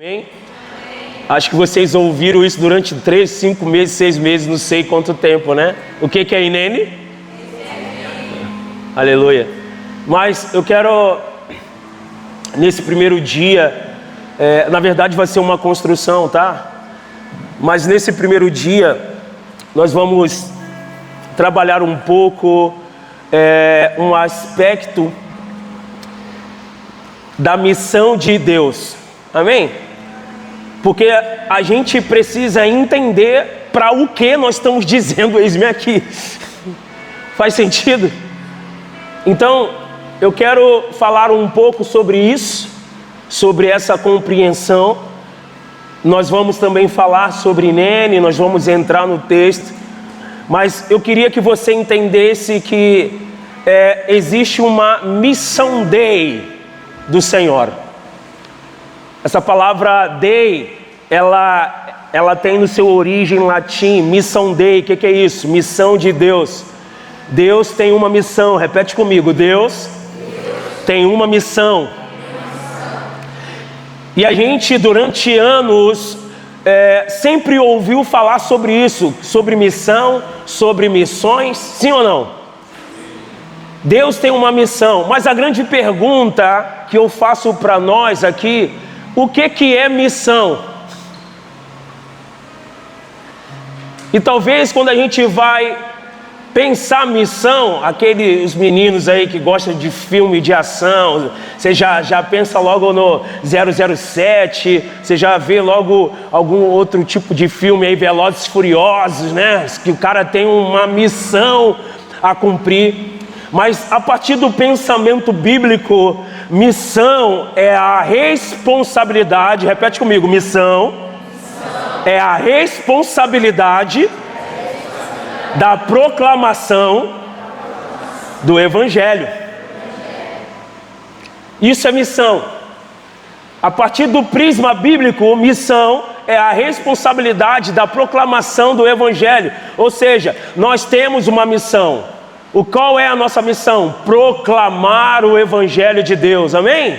Amém? Acho que vocês ouviram isso durante 3, 5 meses, 6 meses, não sei quanto tempo, né? O que é Inene? Aleluia. Mas eu quero, nesse primeiro dia, na verdade vai ser uma construção, tá? Mas nesse primeiro dia, nós vamos trabalhar um pouco um aspecto da missão de Deus. Amém? Porque a gente precisa entender para o que nós estamos dizendo, eis-me aqui. Faz sentido? Então, eu quero falar um pouco sobre isso, sobre essa compreensão. Nós vamos também falar sobre Inene, nós vamos entrar no texto. Mas eu queria que você entendesse que existe uma mission day do Senhor. Essa palavra Dei, ela tem no seu origem latim, mission Dei. O que é isso? Missão de Deus. Deus tem uma missão, repete comigo, Deus tem uma missão. E a gente durante anos sempre ouviu falar sobre isso, sobre missão, sobre missões, sim ou não? Deus tem uma missão, mas a grande pergunta que eu faço para nós aqui, o que é missão? E talvez quando a gente vai pensar missão, os meninos aí que gostam de filme de ação, você já pensa logo no 007, você já vê logo algum outro tipo de filme aí, Velozes e Furiosos, né? Que o cara tem uma missão a cumprir. Mas a partir do pensamento bíblico, missão é a responsabilidade, repete comigo, missão é a responsabilidade da proclamação do Evangelho. Isso é missão. A partir do prisma bíblico, missão é a responsabilidade da proclamação do Evangelho. Ou seja, nós temos uma missão. Qual é a nossa missão? Proclamar o Evangelho de Deus, amém?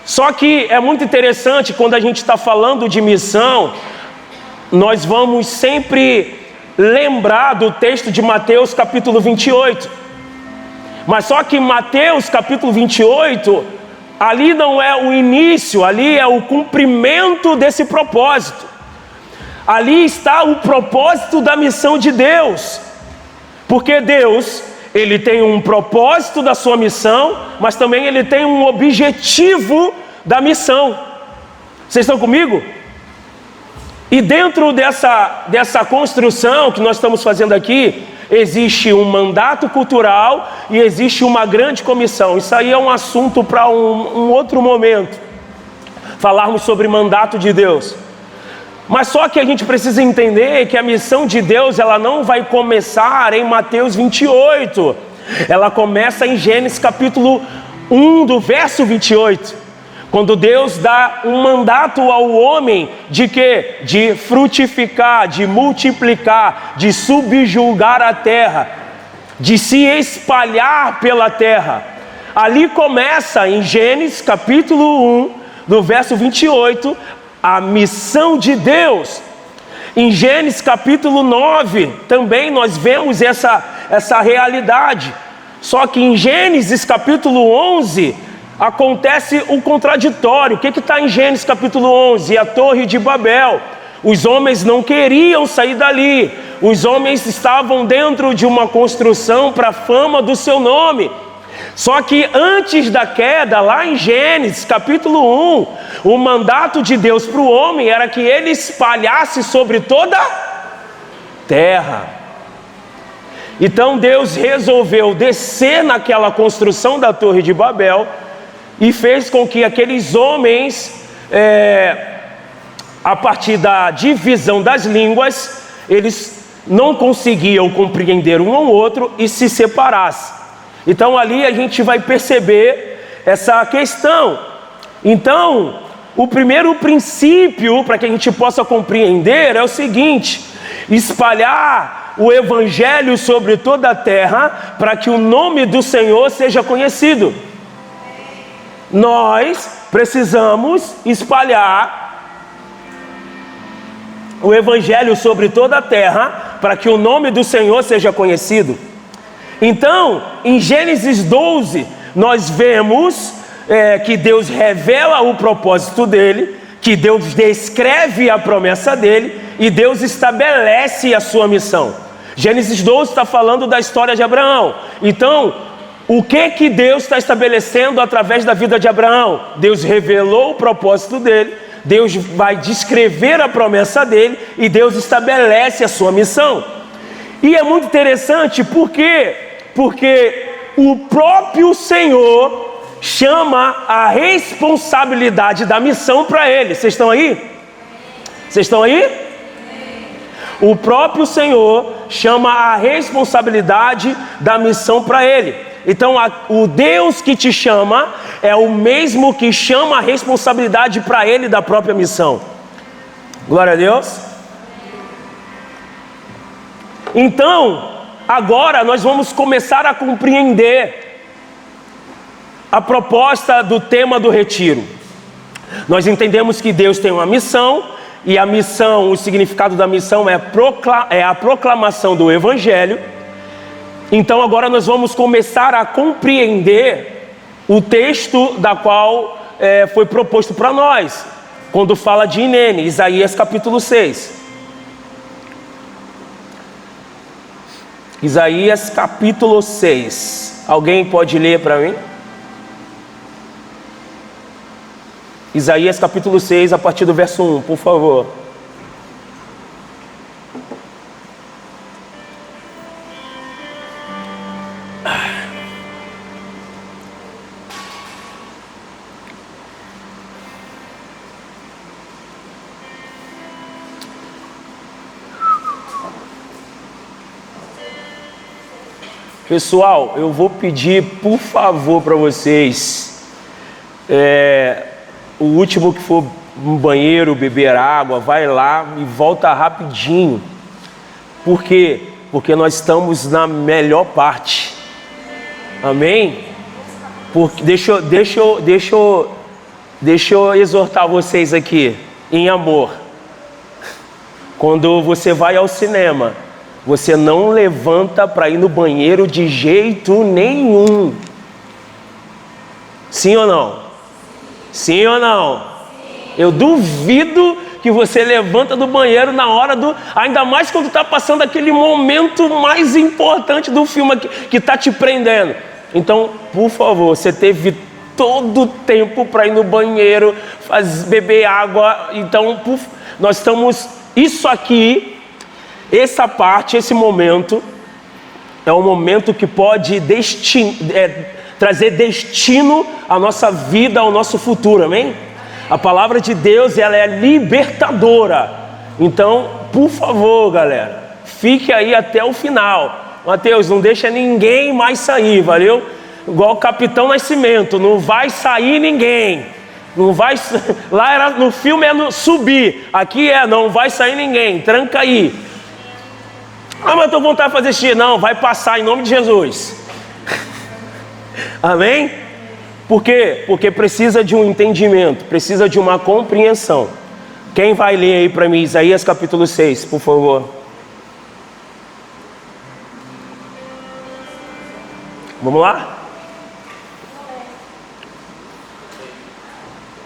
Só que é muito interessante quando a gente está falando de missão, nós vamos sempre lembrar do texto de Mateus capítulo 28. Mas só que Mateus capítulo 28, ali não é o início, ali é o cumprimento desse propósito. Ali está o propósito da missão de Deus. Porque Deus, Ele tem um propósito da sua missão, mas também Ele tem um objetivo da missão. Vocês estão comigo? E dentro dessa construção que nós estamos fazendo aqui, existe um mandato cultural e existe uma grande comissão. Isso aí é um assunto para um outro momento, falarmos sobre mandato de Deus. Mas só que a gente precisa entender que a missão de Deus, ela não vai começar em Mateus 28. Ela começa em Gênesis capítulo 1, do verso 28. Quando Deus dá um mandato ao homem de quê? De frutificar, de multiplicar, de subjugar a terra, de se espalhar pela terra. Ali começa em Gênesis capítulo 1, do verso 28, a missão de Deus. Em Gênesis capítulo 9, também nós vemos essa realidade. Só que em Gênesis capítulo 11, acontece o contraditório. O que está em Gênesis capítulo 11? A Torre de Babel. Os homens não queriam sair dali. Os homens estavam dentro de uma construção para a fama do seu nome. Só que antes da queda, lá em Gênesis capítulo 1, o mandato de Deus para o homem era que ele espalhasse sobre toda a terra. Então Deus resolveu descer naquela construção da Torre de Babel e fez com que aqueles homens, a partir da divisão das línguas, eles não conseguiam compreender um ao outro e se separassem. Então ali a gente vai perceber essa questão. Então, o primeiro princípio para que a gente possa compreender é o seguinte: espalhar o Evangelho sobre toda a terra para que o nome do Senhor seja conhecido. Nós precisamos espalhar o Evangelho sobre toda a terra, para que o nome do Senhor seja conhecido. Então, em Gênesis 12, nós vemos que Deus revela o propósito dele, que Deus descreve a promessa dele, e Deus estabelece a sua missão. Gênesis 12 está falando da história de Abraão. Então, o que Deus está estabelecendo através da vida de Abraão? Deus revelou o propósito dele, Deus vai descrever a promessa dele, e Deus estabelece a sua missão. E é muito interessante porque o próprio Senhor chama a responsabilidade da missão para ele. Vocês estão aí? Vocês estão aí? O próprio Senhor chama a responsabilidade da missão para ele. Então, o Deus que te chama é o mesmo que chama a responsabilidade para ele da própria missão. Glória a Deus. Então, agora nós vamos começar a compreender a proposta do tema do retiro. Nós entendemos que Deus tem uma missão, e a missão, o significado da missão é a proclamação do Evangelho. Então agora nós vamos começar a compreender o texto da qual foi proposto para nós, quando fala de Hinene, Isaías capítulo 6. Isaías capítulo 6. Alguém pode ler para mim? Isaías capítulo 6, a partir do verso 1, por favor. Pessoal, eu vou pedir, por favor, para vocês, o último que for no banheiro, beber água, vai lá e volta rapidinho. Por quê? Porque nós estamos na melhor parte. Amém? Porque, deixa eu exortar vocês aqui, em amor. Quando você vai ao cinema, você não levanta para ir no banheiro de jeito nenhum. Sim ou não? Sim ou não? Sim. Eu duvido que você levanta do banheiro na hora ainda mais quando está passando aquele momento mais importante do filme que está te prendendo. Então, por favor, você teve todo o tempo para ir no banheiro, beber água. Então, nós estamos... Isso aqui, essa parte, esse momento, é um momento que pode trazer destino à nossa vida, ao nosso futuro, amém? A palavra de Deus, ela é libertadora. Então, por favor, galera, fique aí até o final. Mateus, não deixa ninguém mais sair, valeu? Igual o Capitão Nascimento, não vai sair ninguém. Não vai, lá no filme subir, aqui não vai sair ninguém, tranca aí. Ah, mas eu tô com vontade de fazer xixi. Não, vai passar em nome de Jesus. Amém? Por quê? Porque precisa de um entendimento, precisa de uma compreensão. Quem vai ler aí para mim Isaías capítulo 6, por favor? Vamos lá?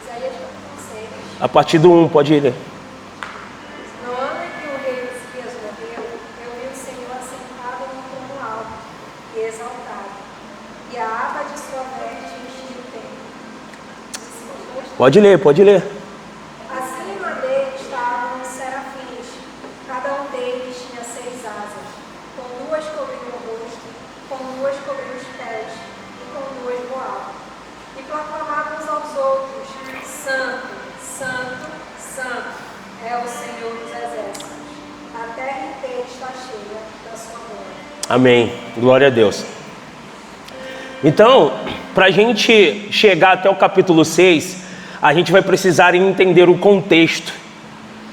Isaías capítulo 6. A partir do 1, pode ler. No ano em que o rei Ezequias morreu, eu vi o Senhor assentado num trono alto e exaltado, e a aba de sua veste enchia o templo. Pode ler, pode ler. Acima dele estavam os serafins, cada um deles tinha 6 asas, com 2 cobriam o rosto, com 2 cobriam os pés, e com 2 voavam. E proclamavam uns aos outros: Santo, Santo, Santo é o Senhor dos exércitos. A terra inteira está cheia da sua glória. Amém. Glória a Deus. Então, para a gente chegar até o capítulo 6, a gente vai precisar entender o contexto,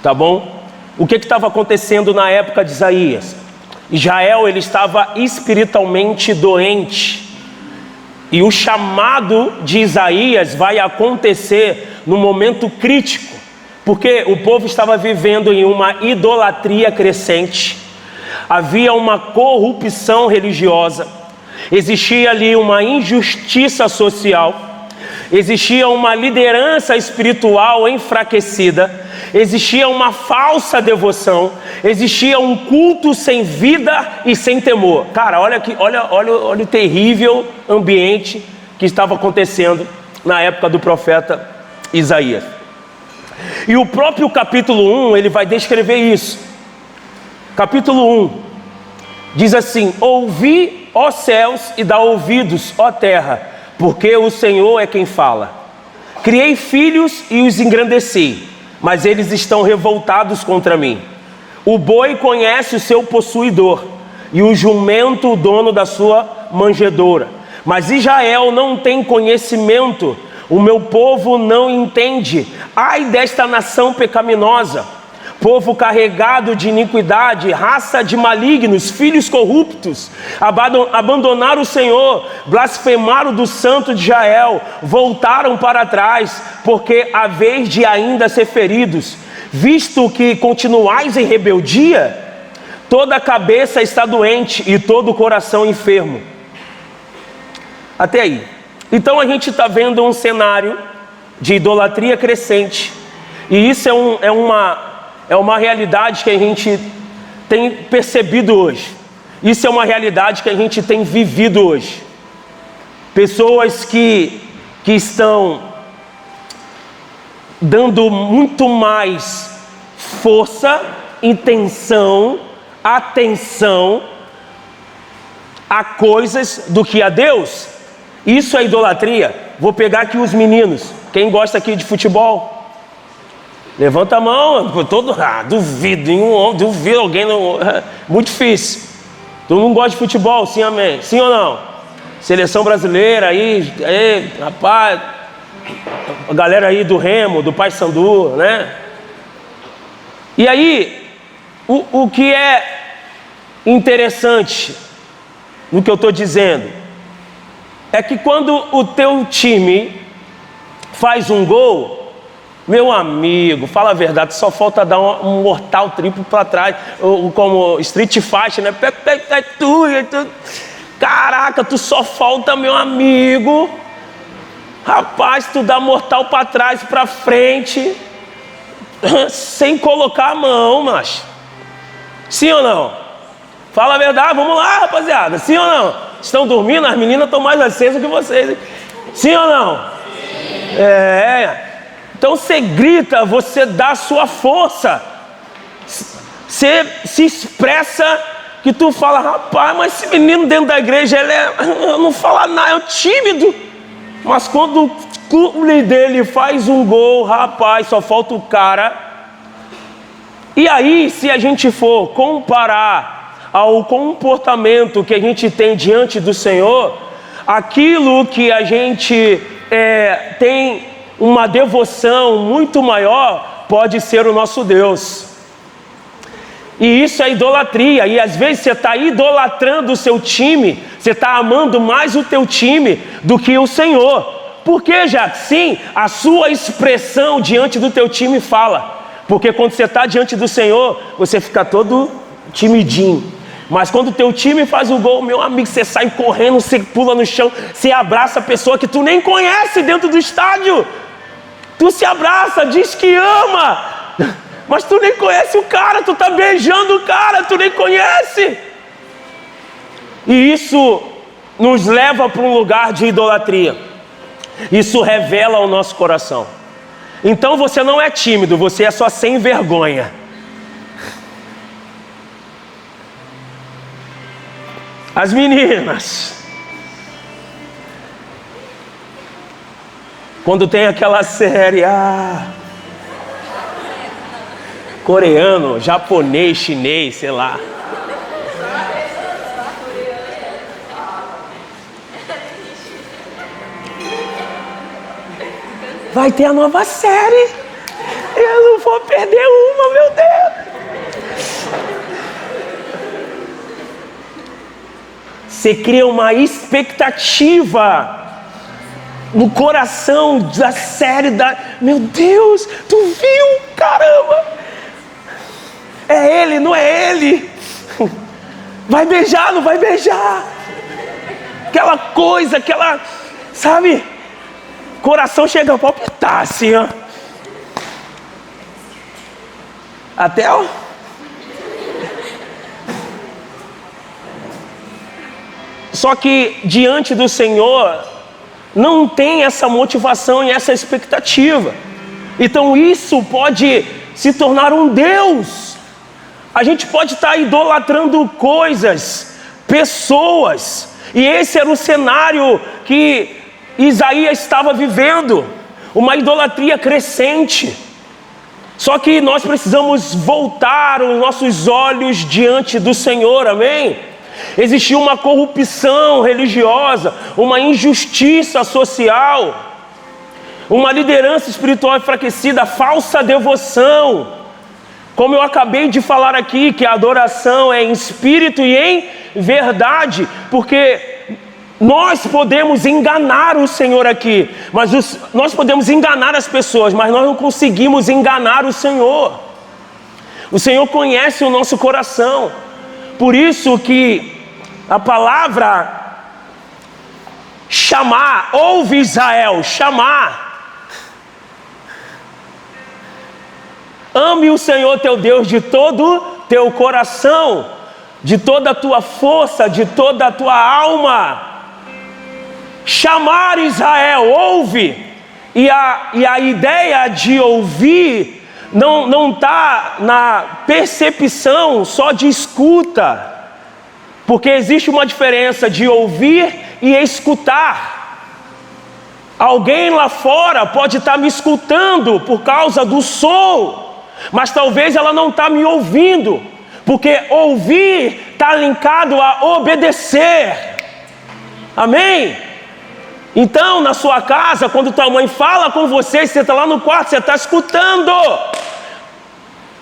tá bom? O que estava acontecendo na época de Isaías? Israel, ele estava espiritualmente doente. E o chamado de Isaías vai acontecer no momento crítico, porque o povo estava vivendo em uma idolatria crescente, havia uma corrupção religiosa, existia ali uma injustiça social, existia uma liderança espiritual enfraquecida, existia uma falsa devoção, existia um culto sem vida e sem temor. Cara, olha o terrível ambiente que estava acontecendo na época do profeta Isaías. E o próprio capítulo 1, ele vai descrever isso. Capítulo 1 diz assim: ouvi, ó céus, e dá ouvidos, ó terra, porque o Senhor é quem fala. Criei filhos e os engrandeci, mas eles estão revoltados contra mim. O boi conhece o seu possuidor, e o jumento o dono da sua manjedoura. Mas Israel não tem conhecimento, o meu povo não entende. Ai desta nação pecaminosa, povo carregado de iniquidade, raça de malignos, filhos corruptos, abandonaram o Senhor, blasfemaram do Santo de Israel, voltaram para trás, porque a vez de ainda ser feridos, visto que continuais em rebeldia, toda a cabeça está doente e todo o coração enfermo. Até aí. Então a gente está vendo um cenário de idolatria crescente, e isso é uma realidade que a gente tem percebido hoje. Isso é uma realidade que a gente tem vivido hoje. Pessoas que estão dando muito mais força, intenção, atenção a coisas do que a Deus. Isso é idolatria. Vou pegar aqui os meninos. Quem gosta aqui de futebol? Levanta a mão. Duvido alguém. Muito difícil. Todo mundo gosta de futebol, sim, amém? Sim ou não? Seleção brasileira aí, rapaz, a galera aí do Remo, do Paysandu, né? E aí, o que é interessante no que eu estou dizendo é que quando o teu time faz um gol, meu amigo, fala a verdade, só falta dar um mortal triplo para trás, como Street Fighter, né? Caraca, tu só falta, meu amigo, rapaz, tu dá mortal para trás, para frente, sem colocar a mão, macho. Sim ou não? Fala a verdade, vamos lá, rapaziada, sim ou não? Estão dormindo? As meninas estão mais acesas que vocês. Sim ou não? Sim. Então você grita, você dá a sua força. Você se expressa, que tu fala, rapaz, mas esse menino dentro da igreja, ele não fala nada, é tímido. Mas quando o clube dele faz um gol, rapaz, só falta o cara. E aí, se a gente for comparar ao comportamento que a gente tem diante do Senhor, aquilo que a gente tem uma devoção muito maior, pode ser o nosso Deus. E isso é idolatria, e às vezes você está idolatrando o seu time, você está amando mais o teu time do que o Senhor. Por quê, Jacques? Sim, a sua expressão diante do teu time fala, porque quando você está diante do Senhor, você fica todo timidinho. Mas quando o teu time faz o gol, meu amigo, você sai correndo, você pula no chão, você abraça a pessoa que tu nem conhece dentro do estádio. Tu se abraça, diz que ama, mas tu nem conhece o cara, tu tá beijando o cara, tu nem conhece. E isso nos leva para um lugar de idolatria. Isso revela o nosso coração. Então você não é tímido, você é só sem vergonha. As meninas, quando tem aquela série, coreano, japonês, chinês, sei lá. Vai ter a nova série. Eu não vou perder uma, meu Deus. você cria uma expectativa no coração da série meu Deus, tu viu? Caramba! É ele, não é ele? Vai beijar, não vai beijar? Aquela coisa, sabe? Coração chega a palpitar assim, ó. Até, ó. Só que diante do Senhor não tem essa motivação e essa expectativa. Então isso pode se tornar um Deus. A gente pode estar idolatrando coisas, pessoas. E esse era o cenário que Isaías estava vivendo. Uma idolatria crescente. Só que nós precisamos voltar os nossos olhos diante do Senhor, amém? Existia uma corrupção religiosa, uma injustiça social, uma liderança espiritual enfraquecida, falsa devoção. Como eu acabei de falar aqui, que a adoração é em espírito e em verdade, porque nós podemos enganar o Senhor aqui, mas nós podemos enganar as pessoas, mas nós não conseguimos enganar o Senhor. O Senhor conhece o nosso coração. Por isso que a palavra chamar, ouve Israel, chamar. Ame o Senhor teu Deus de todo teu coração, de toda a tua força, de toda a tua alma. Chamar Israel, ouve. E a ideia de ouvir não está na percepção só de escuta, porque existe uma diferença de ouvir e escutar. Alguém lá fora pode estar me escutando por causa do som, mas talvez ela não está me ouvindo, porque ouvir está linkado a obedecer. Amém? Então, na sua casa, quando tua mãe fala com você, você está lá no quarto, você está escutando,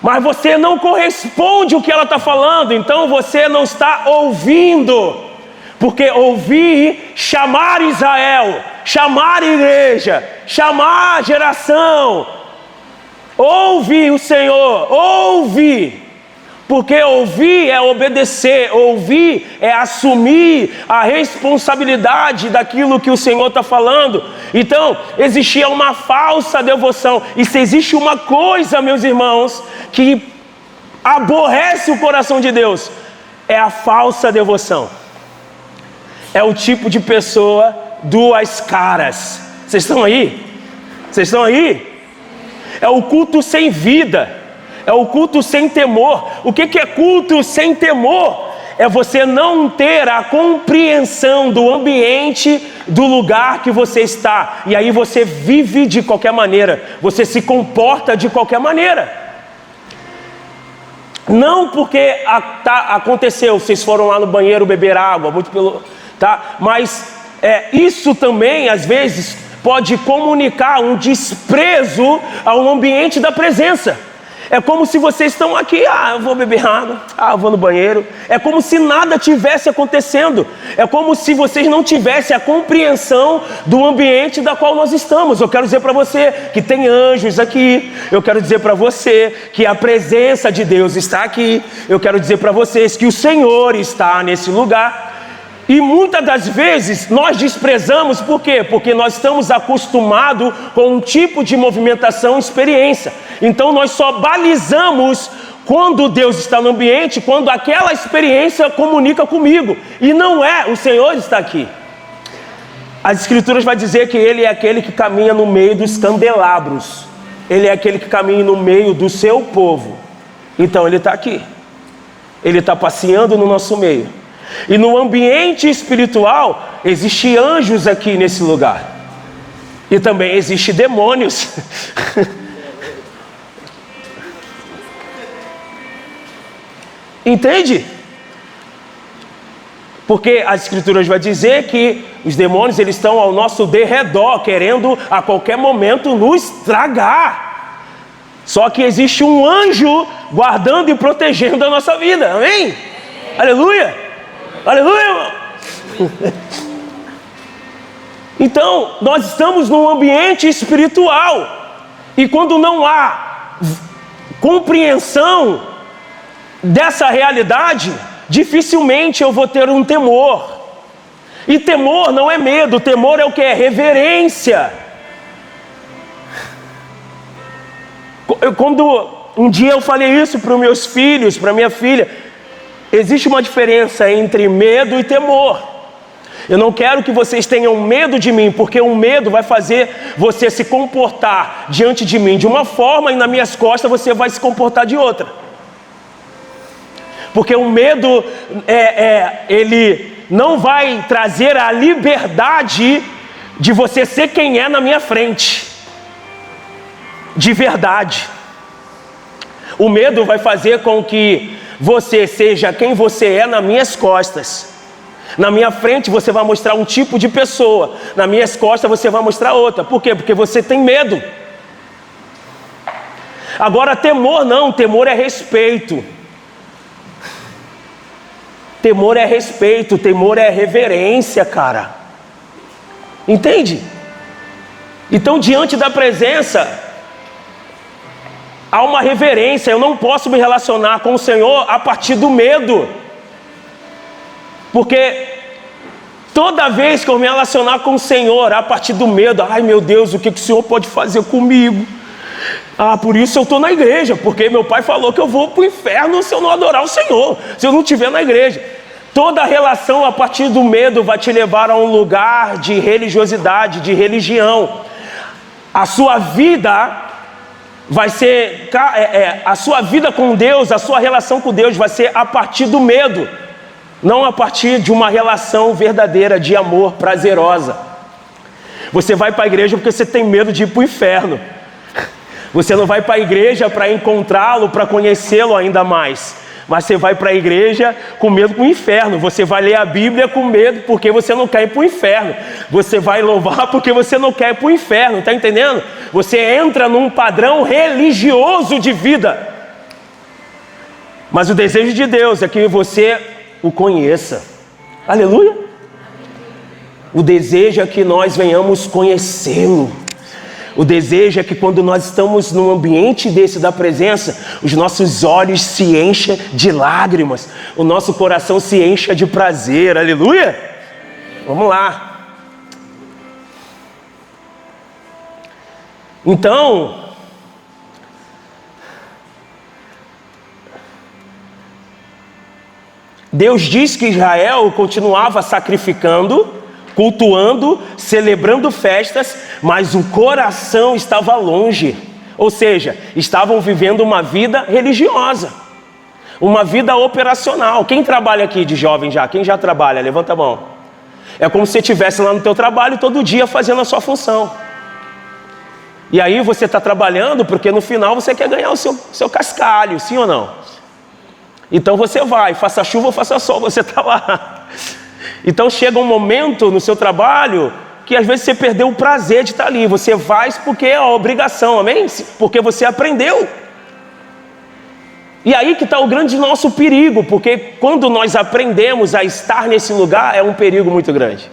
mas você não corresponde ao que ela está falando, então você não está ouvindo, porque ouvir, chamar Israel, chamar igreja, chamar geração, ouve o Senhor, ouve. Porque ouvir é obedecer, ouvir é assumir a responsabilidade daquilo que o Senhor está falando. Então, existia uma falsa devoção. E se existe uma coisa, meus irmãos, que aborrece o coração de Deus, é a falsa devoção. É o tipo de pessoa duas caras. Vocês estão aí? Vocês estão aí? É o culto sem vida. É o culto sem temor. O que é culto sem temor? É você não ter a compreensão do ambiente, do lugar que você está. E aí você vive de qualquer maneira. Você se comporta de qualquer maneira. Não porque aconteceu, vocês foram lá no banheiro beber água, mas isso também, às vezes, pode comunicar um desprezo ao ambiente da presença. É como se vocês estão aqui, eu vou beber água, eu vou no banheiro. É como se nada tivesse acontecendo. É como se vocês não tivessem a compreensão do ambiente da qual nós estamos. Eu quero dizer para você que tem anjos aqui. Eu quero dizer para você que a presença de Deus está aqui. Eu quero dizer para vocês que o Senhor está nesse lugar. E muitas das vezes nós desprezamos, por quê? Porque nós estamos acostumados com um tipo de movimentação, experiência. Então nós só balizamos quando Deus está no ambiente, quando aquela experiência comunica comigo. E não é, o Senhor está aqui. As Escrituras vão dizer que Ele é aquele que caminha no meio dos candelabros. Ele é aquele que caminha no meio do seu povo. Então Ele está aqui. Ele está passeando no nosso meio. E no ambiente espiritual, existem anjos aqui nesse lugar. E também existem demônios. Entende? Porque as Escrituras vão dizer que os demônios eles estão ao nosso derredor, querendo a qualquer momento nos tragar. Só que existe um anjo guardando e protegendo a nossa vida. Amém? Aleluia! Aleluia, irmão! Então, nós estamos num ambiente espiritual. E quando não há compreensão dessa realidade, dificilmente eu vou ter um temor. E temor não é medo, temor é o que? É reverência. Quando um dia eu falei isso para os meus filhos, para minha filha, existe uma diferença entre medo e temor. Eu não quero que vocês tenham medo de mim, porque o medo vai fazer você se comportar diante de mim de uma forma e nas minhas costas você vai se comportar de outra. Porque o medo, ele não vai trazer a liberdade de você ser quem é na minha frente, de verdade. O medo vai fazer com que você seja quem você é nas minhas costas. Na minha frente você vai mostrar um tipo de pessoa, nas minhas costas você vai mostrar outra. Por quê? Porque você tem medo. Agora temor não, temor é respeito. Temor é respeito, temor é reverência, cara. Entende? Então diante da presença há uma reverência. Eu não posso me relacionar com o Senhor a partir do medo. Porque toda vez que eu me relacionar com o Senhor a partir do medo, ai meu Deus, o que o Senhor pode fazer comigo? Ah, por isso eu estou na igreja, porque meu pai falou que eu vou para o inferno se eu não adorar o Senhor, se eu não estiver na igreja. Toda relação a partir do medo vai te levar a um lugar de religiosidade, de religião. A sua vida vai ser, a sua vida com Deus, a sua relação com Deus vai ser a partir do medo. Não a partir de uma relação verdadeira de amor, prazerosa. Você vai para a igreja porque você tem medo de ir para o inferno. Você não vai para a igreja para encontrá-lo, para conhecê-lo ainda mais. Mas você vai para a igreja com medo do inferno. Você vai ler a Bíblia com medo porque você não quer ir para o inferno. Você vai louvar porque você não quer ir para o inferno. Está entendendo? Você entra num padrão religioso de vida. Mas o desejo de Deus é que você o conheça. Aleluia. O desejo é que nós venhamos conhecê-lo. O desejo é que quando nós estamos num ambiente desse da presença, os nossos olhos se enchem de lágrimas, o nosso coração se encha de prazer. Aleluia. Vamos lá. Então, Deus diz que Israel continuava sacrificando, cultuando, celebrando festas, mas o coração estava longe. Ou seja, estavam vivendo uma vida religiosa, uma vida operacional. Quem trabalha aqui de jovem já? Quem já trabalha? Levanta a mão. É como se você estivesse lá no teu trabalho todo dia fazendo a sua função. E aí você está trabalhando porque no final você quer ganhar o seu cascalho, sim ou não? Então você vai, faça chuva ou faça sol, você está lá. Então chega um momento no seu trabalho que às vezes você perdeu o prazer de estar ali. Você faz porque é a obrigação, amém? Porque você aprendeu. E aí que está o grande nosso perigo, porque quando nós aprendemos a estar nesse lugar, é um perigo muito grande.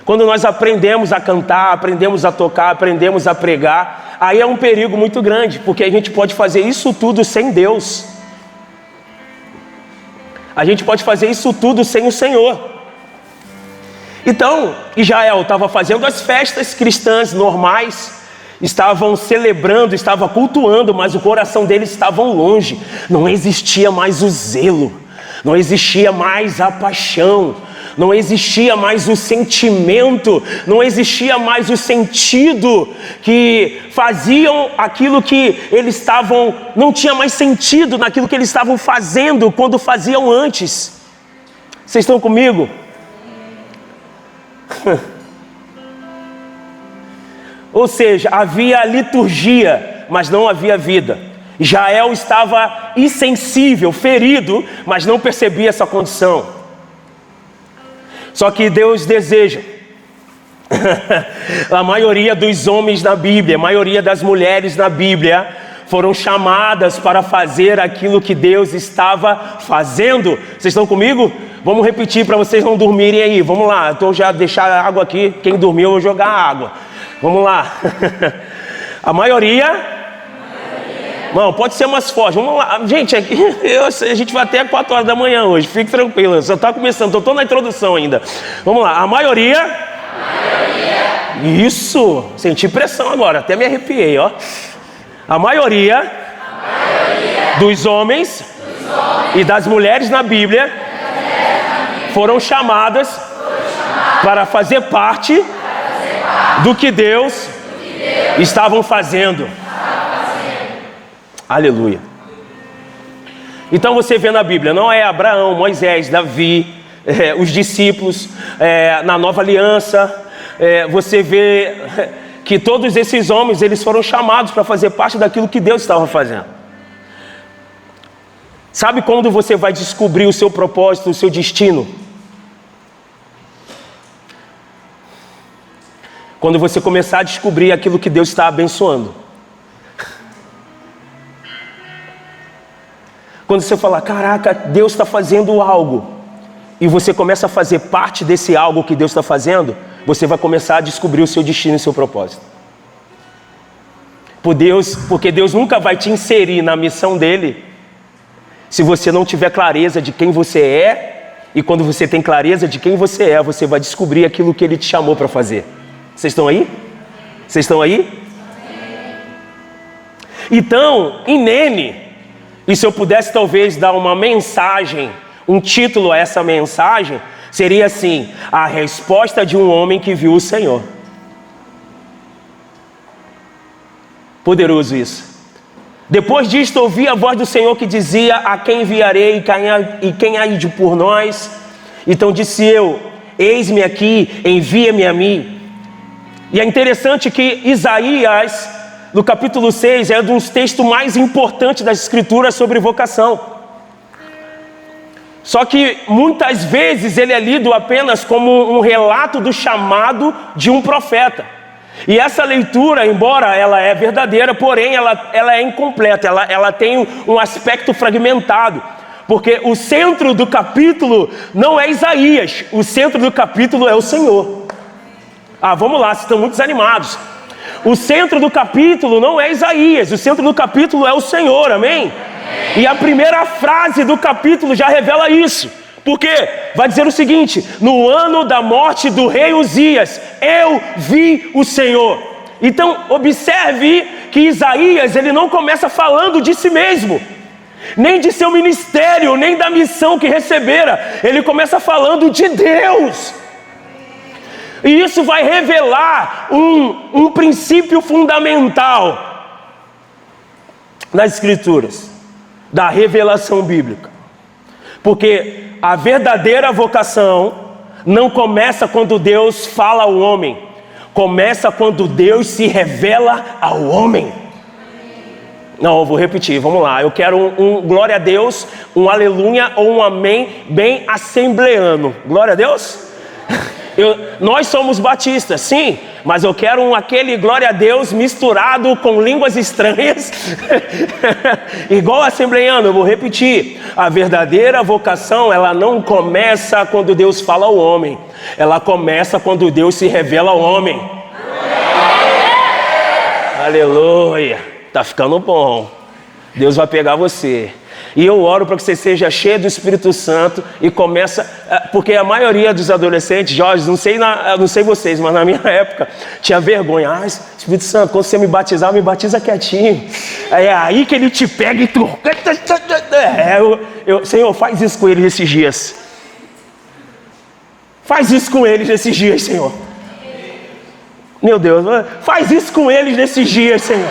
Quando nós aprendemos a cantar, aprendemos a tocar, aprendemos a pregar, aí é um perigo muito grande, porque a gente pode fazer isso tudo sem Deus. A gente pode fazer isso tudo sem o Senhor. Então, Israel estava fazendo as festas cristãs normais, estavam celebrando, estavam cultuando, mas o coração deles estava longe. Não existia mais o zelo, não existia mais a paixão, não existia mais o sentimento, não existia mais o sentido que faziam aquilo que eles estavam, não tinha mais sentido naquilo que eles estavam fazendo quando faziam antes. Vocês estão comigo? Ou seja, havia liturgia, mas não havia vida. Israel estava insensível, ferido, mas não percebia essa condição. Só que Deus deseja. A maioria dos homens na Bíblia, a maioria das mulheres na Bíblia foram chamadas para fazer aquilo que Deus estava fazendo. Vocês estão comigo? Vamos repetir para vocês não dormirem aí. Vamos lá, então já deixar a água aqui. Quem dormiu, eu vou jogar água. Vamos lá. A maioria... Não, pode ser mais forte. Vamos lá. Gente, a gente vai até 4 horas da manhã hoje. Fique tranquilo. Só está começando. Estou na introdução ainda. Vamos lá. A maioria... Isso. Senti pressão agora. Até me arrepiei, ó. A maioria dos homens e das mulheres na Bíblia foram chamadas para fazer parte do que Deus estavam fazendo. Aleluia. Então você vê na Bíblia, não é Abraão, Moisés, Davi, os discípulos, na nova aliança, você vê que todos esses homens, eles foram chamados para fazer parte daquilo que Deus estava fazendo. Sabe quando você vai descobrir o seu propósito, o seu destino? Quando você começar a descobrir aquilo que Deus está abençoando. Quando você falar, caraca, Deus está fazendo algo, e você começa a fazer parte desse algo que Deus está fazendo, você vai começar a descobrir o seu destino e o seu propósito. Porque Deus nunca vai te inserir na missão dele, se você não tiver clareza de quem você é, e quando você tem clareza de quem você é, você vai descobrir aquilo que ele te chamou para fazer. Vocês estão aí? Vocês estão aí? Então, Inene, e se eu pudesse talvez dar uma mensagem, um título a essa mensagem, seria assim: a resposta de um homem que viu o Senhor. Poderoso isso. Depois disto ouvi a voz do Senhor que dizia: a quem enviarei e quem há de por nós? Então disse eu: eis-me aqui, envia-me a mim. E é interessante que Isaías, no capítulo 6, é um dos textos mais importantes das Escrituras sobre vocação. Só que muitas vezes ele é lido apenas como um relato do chamado de um profeta. E essa leitura, embora ela é verdadeira, porém ela é incompleta, ela tem um aspecto fragmentado. Porque o centro do capítulo não é Isaías, o centro do capítulo é o Senhor. Vamos lá, vocês estão muito desanimados. O centro do capítulo não é Isaías, o centro do capítulo é o Senhor, amém? E a primeira frase do capítulo já revela isso. Por quê? Vai dizer o seguinte: no ano da morte do rei Uzias, eu vi o Senhor. Então observe que Isaías, ele não começa falando de si mesmo, nem de seu ministério, nem da missão que recebera. Ele começa falando de Deus. E isso vai revelar um princípio fundamental nas Escrituras, da revelação bíblica. Porque a verdadeira vocação não começa quando Deus fala ao homem, começa quando Deus se revela ao homem. Não, eu vou repetir, vamos lá. Eu quero um glória a Deus, um aleluia ou um amém bem assembleano. Glória a Deus. Nós somos batistas, sim, mas eu quero aquele glória a Deus misturado com línguas estranhas, igual assembleiano. Eu vou repetir: a verdadeira vocação, ela não começa quando Deus fala ao homem, ela começa quando Deus se revela ao homem. Aleluia, tá ficando bom. Deus vai pegar você. E eu oro para que você seja cheio do Espírito Santo e começa, porque a maioria dos adolescentes, Jorge, não sei vocês, mas na minha época tinha vergonha. Espírito Santo, quando você me batizar, me batiza quietinho. É aí que ele te pega e tu... Senhor, faz isso com eles esses dias. Faz isso com eles nesses dias, Senhor. Meu Deus, faz isso com eles nesses dias, Senhor.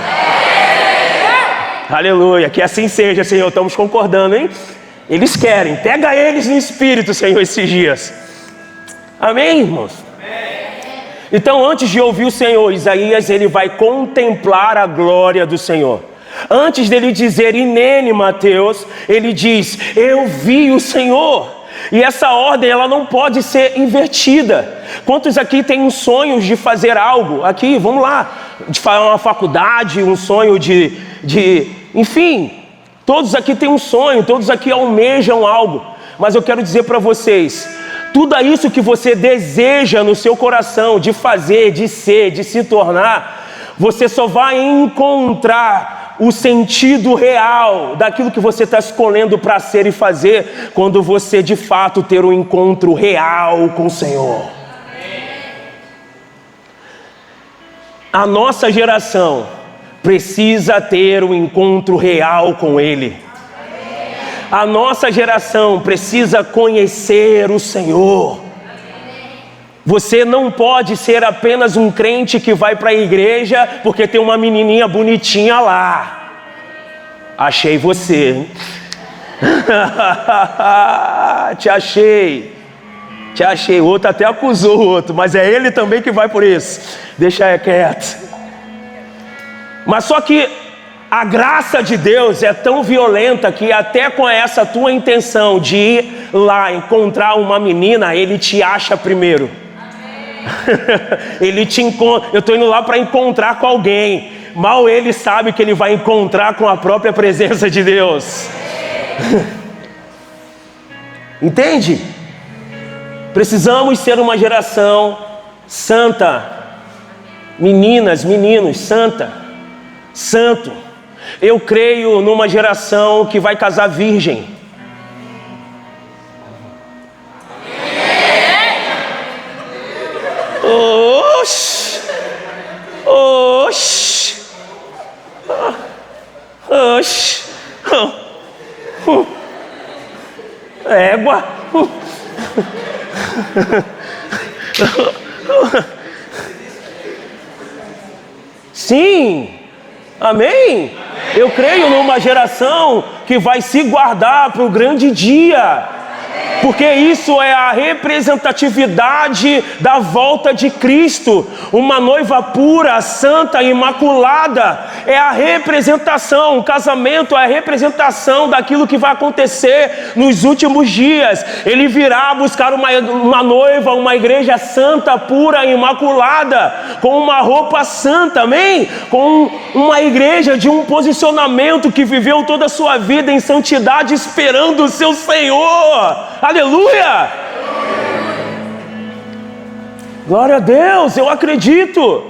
Aleluia, que assim seja, Senhor. Estamos concordando, hein? Eles querem, pega eles no Espírito, Senhor, esses dias. Amém, irmãos? Amém. Então, antes de ouvir o Senhor, Isaías, ele vai contemplar a glória do Senhor. Antes dele dizer Inene, Mateus, ele diz: eu vi o Senhor. E essa ordem, ela não pode ser invertida. Quantos aqui têm um sonho de fazer algo? Aqui, vamos lá, de fazer uma faculdade, um sonho enfim, todos aqui têm um sonho, todos aqui almejam algo. Mas eu quero dizer para vocês, tudo isso que você deseja no seu coração de fazer, de ser, de se tornar, você só vai encontrar o sentido real daquilo que você está escolhendo para ser e fazer quando você de fato ter um encontro real com o Senhor. A nossa geração precisa ter um encontro real com Ele. A nossa geração precisa conhecer o Senhor. Você não pode ser apenas um crente que vai para a igreja porque tem uma menininha bonitinha lá. Achei você. Te achei. Te achei. O outro até acusou o outro, mas é ele também que vai por isso. Deixa quieto. Mas só que a graça de Deus é tão violenta que até com essa tua intenção de ir lá encontrar uma menina, Ele te acha primeiro. Ele te encontra. Eu estou indo lá para encontrar com alguém. Mal ele sabe que ele vai encontrar com a própria presença de Deus. Entende? Precisamos ser uma geração santa. Meninas, meninos, santo. Eu creio numa geração que vai casar virgem. Oxi. Égua. Sim. Amém? Eu creio numa geração que vai se guardar para o grande dia. Porque isso é a representatividade da volta de Cristo. Uma noiva pura, santa, imaculada. É a representação, o casamento é a representação daquilo que vai acontecer nos últimos dias. Ele virá buscar uma noiva, uma igreja santa, pura, imaculada, com uma roupa santa, amém? Com uma igreja de um posicionamento que viveu toda a sua vida em santidade, esperando o seu Senhor. Aleluia! Glória a Deus, eu acredito.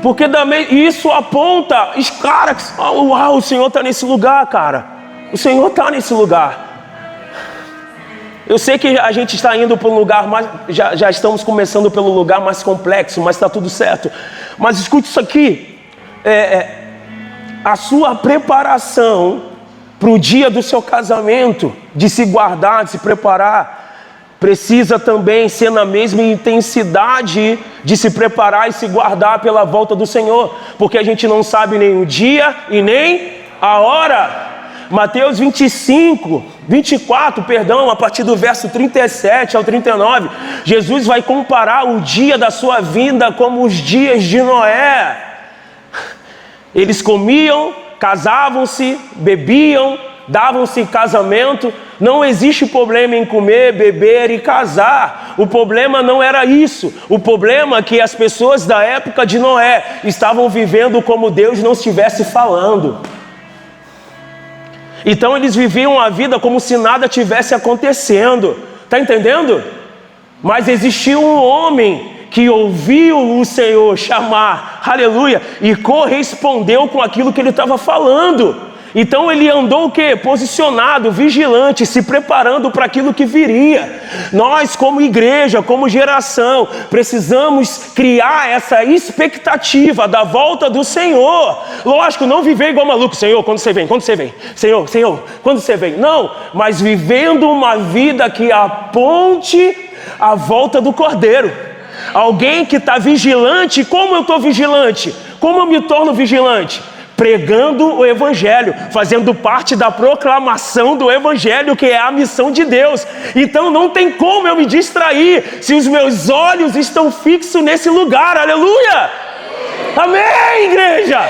Porque também isso aponta, cara, uau, o Senhor está nesse lugar, cara. O Senhor está nesse lugar. Eu sei que a gente está indo para um lugar mais, já estamos começando pelo lugar mais complexo, mas está tudo certo. Mas escute isso aqui, a sua preparação para o dia do seu casamento, de se guardar, de se preparar, precisa também ser na mesma intensidade de se preparar e se guardar pela volta do Senhor, porque a gente não sabe nem o dia e nem a hora. Mateus 24, a partir do verso 37 ao 39, Jesus vai comparar o dia da sua vinda como os dias de Noé. Eles comiam, casavam-se, bebiam, davam-se em casamento. Não existe problema em comer, beber e casar. O problema não era isso. O problema é que as pessoas da época de Noé estavam vivendo como Deus não estivesse falando. Então eles viviam a vida como se nada tivesse acontecendo. Está entendendo? Mas existia um homem que ouviu o Senhor chamar, aleluia, e correspondeu com aquilo que ele estava falando. Então ele andou o quê? Posicionado, vigilante, se preparando para aquilo que viria. Nós como igreja, como geração, precisamos criar essa expectativa da volta do Senhor. Lógico, não viver igual maluco, Senhor, quando você vem? Senhor, quando você vem? Não, mas vivendo uma vida que aponte a volta do Cordeiro. Alguém que está vigilante. Como eu estou vigilante? Como eu me torno vigilante? Pregando o Evangelho, fazendo parte da proclamação do Evangelho, que é a missão de Deus. Então não tem como eu me distrair se os meus olhos estão fixos nesse lugar. Aleluia! Amém, igreja!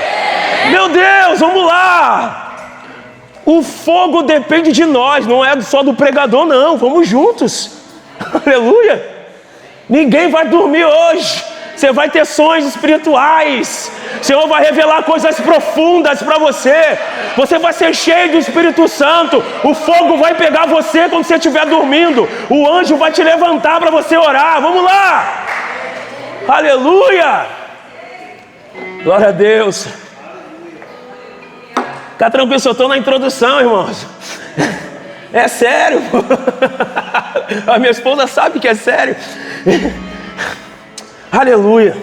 Meu Deus, vamos lá! O fogo depende de nós, não é só do pregador, não. Vamos juntos. Aleluia! Ninguém vai dormir hoje. Você vai ter sonhos espirituais. O Senhor vai revelar coisas profundas para você. Você vai ser cheio do Espírito Santo. O fogo vai pegar você quando você estiver dormindo. O anjo vai te levantar para você orar. Vamos lá! Aleluia! Glória a Deus. Fica tranquilo, eu estou na introdução, irmãos. É sério. A minha esposa sabe que é sério. Aleluia.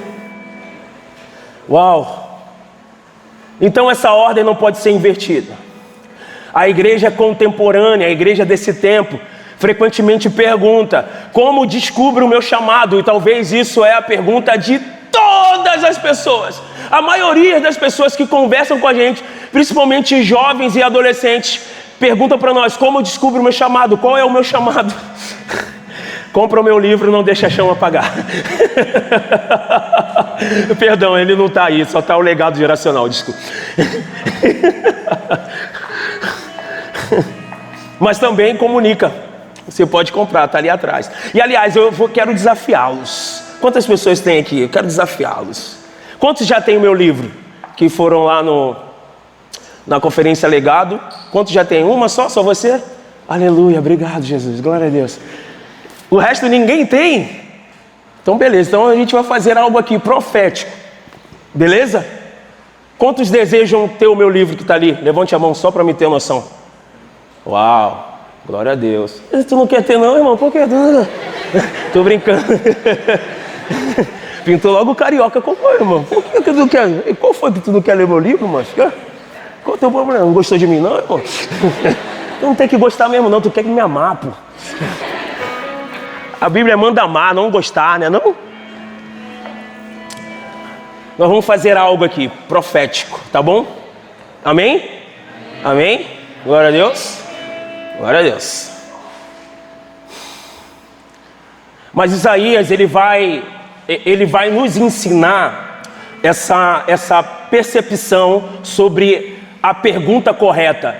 Uau. Então essa ordem não pode ser invertida. A igreja contemporânea, a igreja desse tempo, frequentemente pergunta: como descubro o meu chamado? E talvez isso é a pergunta de todas as pessoas. A maioria das pessoas que conversam com a gente, principalmente jovens e adolescentes, perguntam para nós: como eu descubro o meu chamado? Qual é o meu chamado? Compra o meu livro, não deixa a chama apagar. Perdão, ele não está aí, só está o legado geracional, desculpa. Mas também comunica. Você pode comprar, está ali atrás. E aliás, quero desafiá-los. Quantas pessoas tem aqui? Eu quero desafiá-los. Quantos já tem o meu livro? Que foram lá na conferência Legado? Quantos já tem? Uma só? Só você? Aleluia, obrigado, Jesus, glória a Deus. O resto ninguém tem? Então beleza, então a gente vai fazer algo aqui profético. Beleza? Quantos desejam ter o meu livro que está ali? Levante a mão só para me ter noção. Uau, glória a Deus. Tu não quer ter não, irmão? Por quê? Tô brincando. Pintou logo o carioca. Qual foi, irmão? Por que tu não quer? Qual foi que tu não quer ler meu livro, mas? Qual é o teu problema? Não gostou de mim não, irmão? Tu não tem que gostar mesmo não, tu quer me amar, pô. A Bíblia manda amar, não gostar, né? Não? Nós vamos fazer algo aqui, profético, tá bom? Amém? Amém? Glória a Deus. Glória a Deus. Mas Isaías, ele vai nos ensinar essa percepção sobre a pergunta correta.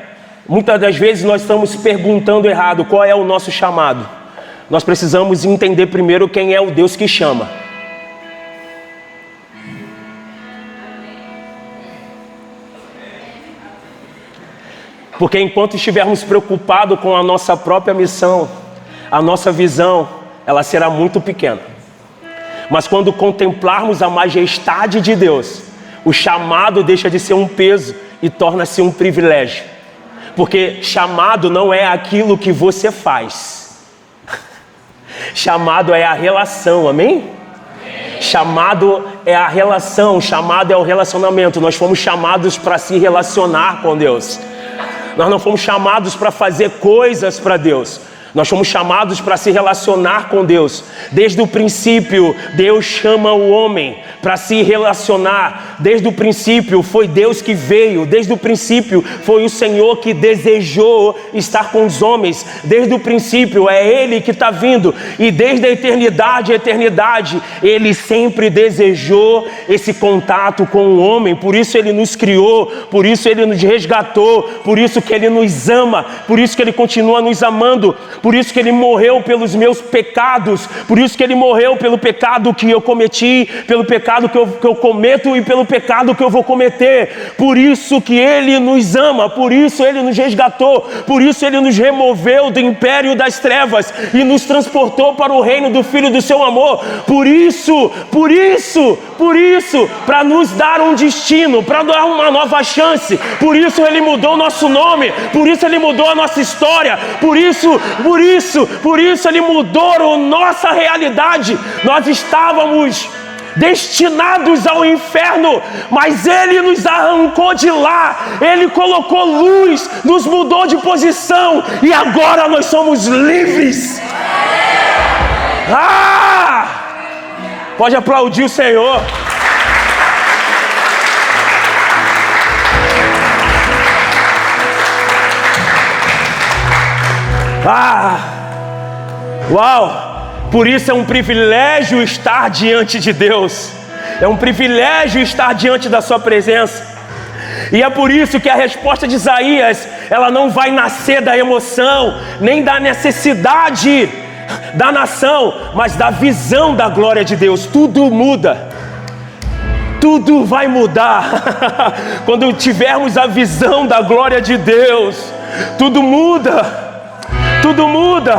Muitas das vezes nós estamos perguntando errado qual é o nosso chamado. Nós precisamos entender primeiro quem é o Deus que chama. Porque enquanto estivermos preocupados com a nossa própria missão, a nossa visão, ela será muito pequena. Mas quando contemplarmos a majestade de Deus, o chamado deixa de ser um peso e torna-se um privilégio. Porque chamado não é aquilo que você faz. Chamado é a relação, amém? Chamado é a relação, chamado é o relacionamento. Nós fomos chamados para se relacionar com Deus. Nós não fomos chamados para fazer coisas para Deus. Nós fomos chamados para se relacionar com Deus. Desde o princípio, Deus chama o homem para se relacionar. Desde o princípio, foi Deus que veio. Desde o princípio, foi o Senhor que desejou estar com os homens. Desde o princípio, é Ele que está vindo. E desde a eternidade, Ele sempre desejou esse contato com o homem. Por isso Ele nos criou, por isso Ele nos resgatou, por isso que Ele nos ama, por isso que Ele continua nos amando. Por isso que Ele morreu pelos meus pecados. Por isso que Ele morreu pelo pecado que eu cometi, pelo pecado que eu cometo e pelo pecado que eu vou cometer. Por isso que Ele nos ama. Por isso Ele nos resgatou. Por isso Ele nos removeu do império das trevas e nos transportou para o reino do Filho do seu amor. Por isso, para nos dar um destino, para dar uma nova chance. Por isso Ele mudou o nosso nome. Por isso Ele mudou a nossa história. Por isso Ele mudou a nossa realidade. Nós estávamos destinados ao inferno, mas Ele nos arrancou de lá. Ele colocou luz, nos mudou de posição e agora nós somos livres. Pode aplaudir o Senhor. Uau! Por isso é um privilégio estar diante de Deus. É um privilégio estar diante da sua presença. E é por isso que a resposta de Isaías, ela não vai nascer da emoção, nem da necessidade da nação, mas da visão da glória de Deus. Tudo muda. Tudo vai mudar. Quando tivermos a visão da glória de Deus, tudo muda. Tudo muda.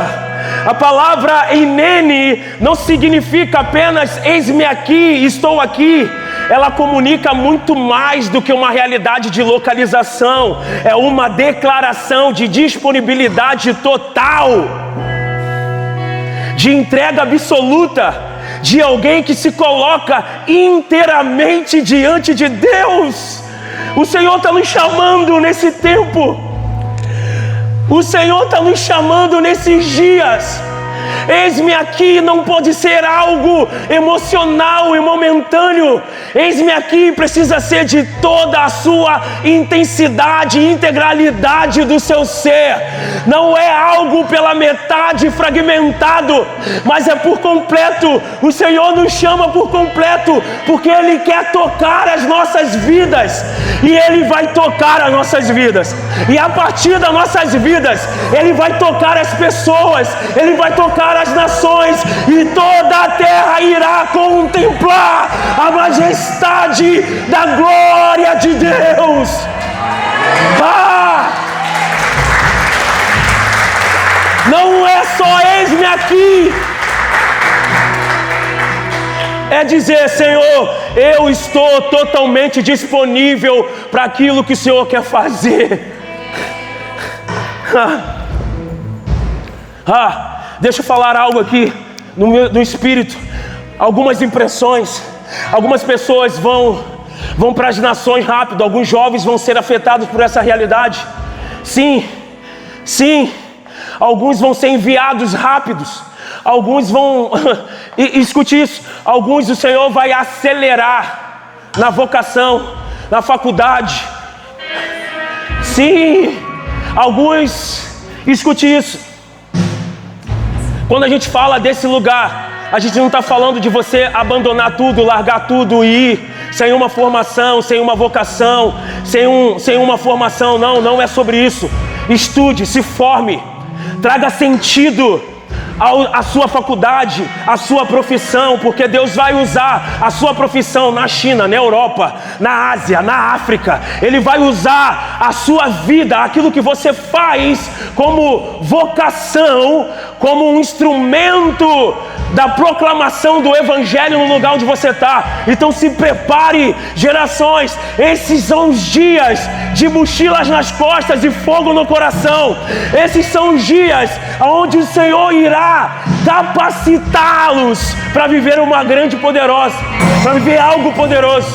A palavra Hineni não significa apenas eis-me aqui, estou aqui. Ela comunica muito mais do que uma realidade de localização. É uma declaração de disponibilidade total, de entrega absoluta, de alguém que se coloca inteiramente diante de Deus. O Senhor está nos chamando nesse tempo. O Senhor está nos chamando nesses dias. Eis-me aqui não pode ser algo emocional e momentâneo. Eis-me aqui precisa ser de toda a sua intensidade e integralidade do seu ser. Não é algo pela metade fragmentado, mas é por completo. O Senhor nos chama por completo, porque Ele quer tocar as nossas vidas. E Ele vai tocar as nossas vidas. E a partir das nossas vidas, Ele vai tocar as pessoas. Ele vai tocar as nações. E toda a terra irá contemplar a majestade da glória de Deus. Não é só eis-me aqui. É dizer, Senhor, eu estou totalmente disponível para aquilo que o Senhor quer fazer. Deixa eu falar algo aqui no espírito. Algumas impressões. Algumas pessoas vão para as nações rápido. Alguns jovens vão ser afetados por essa realidade. Sim. Alguns vão ser enviados rápidos. Alguns vão... Escute isso. Alguns o Senhor vai acelerar na vocação, na faculdade. Sim. Alguns... Escute isso. Quando a gente fala desse lugar, a gente não está falando de você abandonar tudo, largar tudo e ir sem uma formação, sem uma vocação, sem uma formação. Não é sobre isso. Estude, se forme, traga sentido à sua faculdade, à sua profissão, porque Deus vai usar a sua profissão na China, na Europa, na Ásia, na África. Ele vai usar a sua vida, aquilo que você faz como vocação, como um instrumento da proclamação do Evangelho no lugar onde você está. Então se prepare, gerações. Esses são os dias de mochilas nas costas e fogo no coração. Esses são os dias onde o Senhor irá capacitá-los para viver uma grande poderosa, para viver algo poderoso,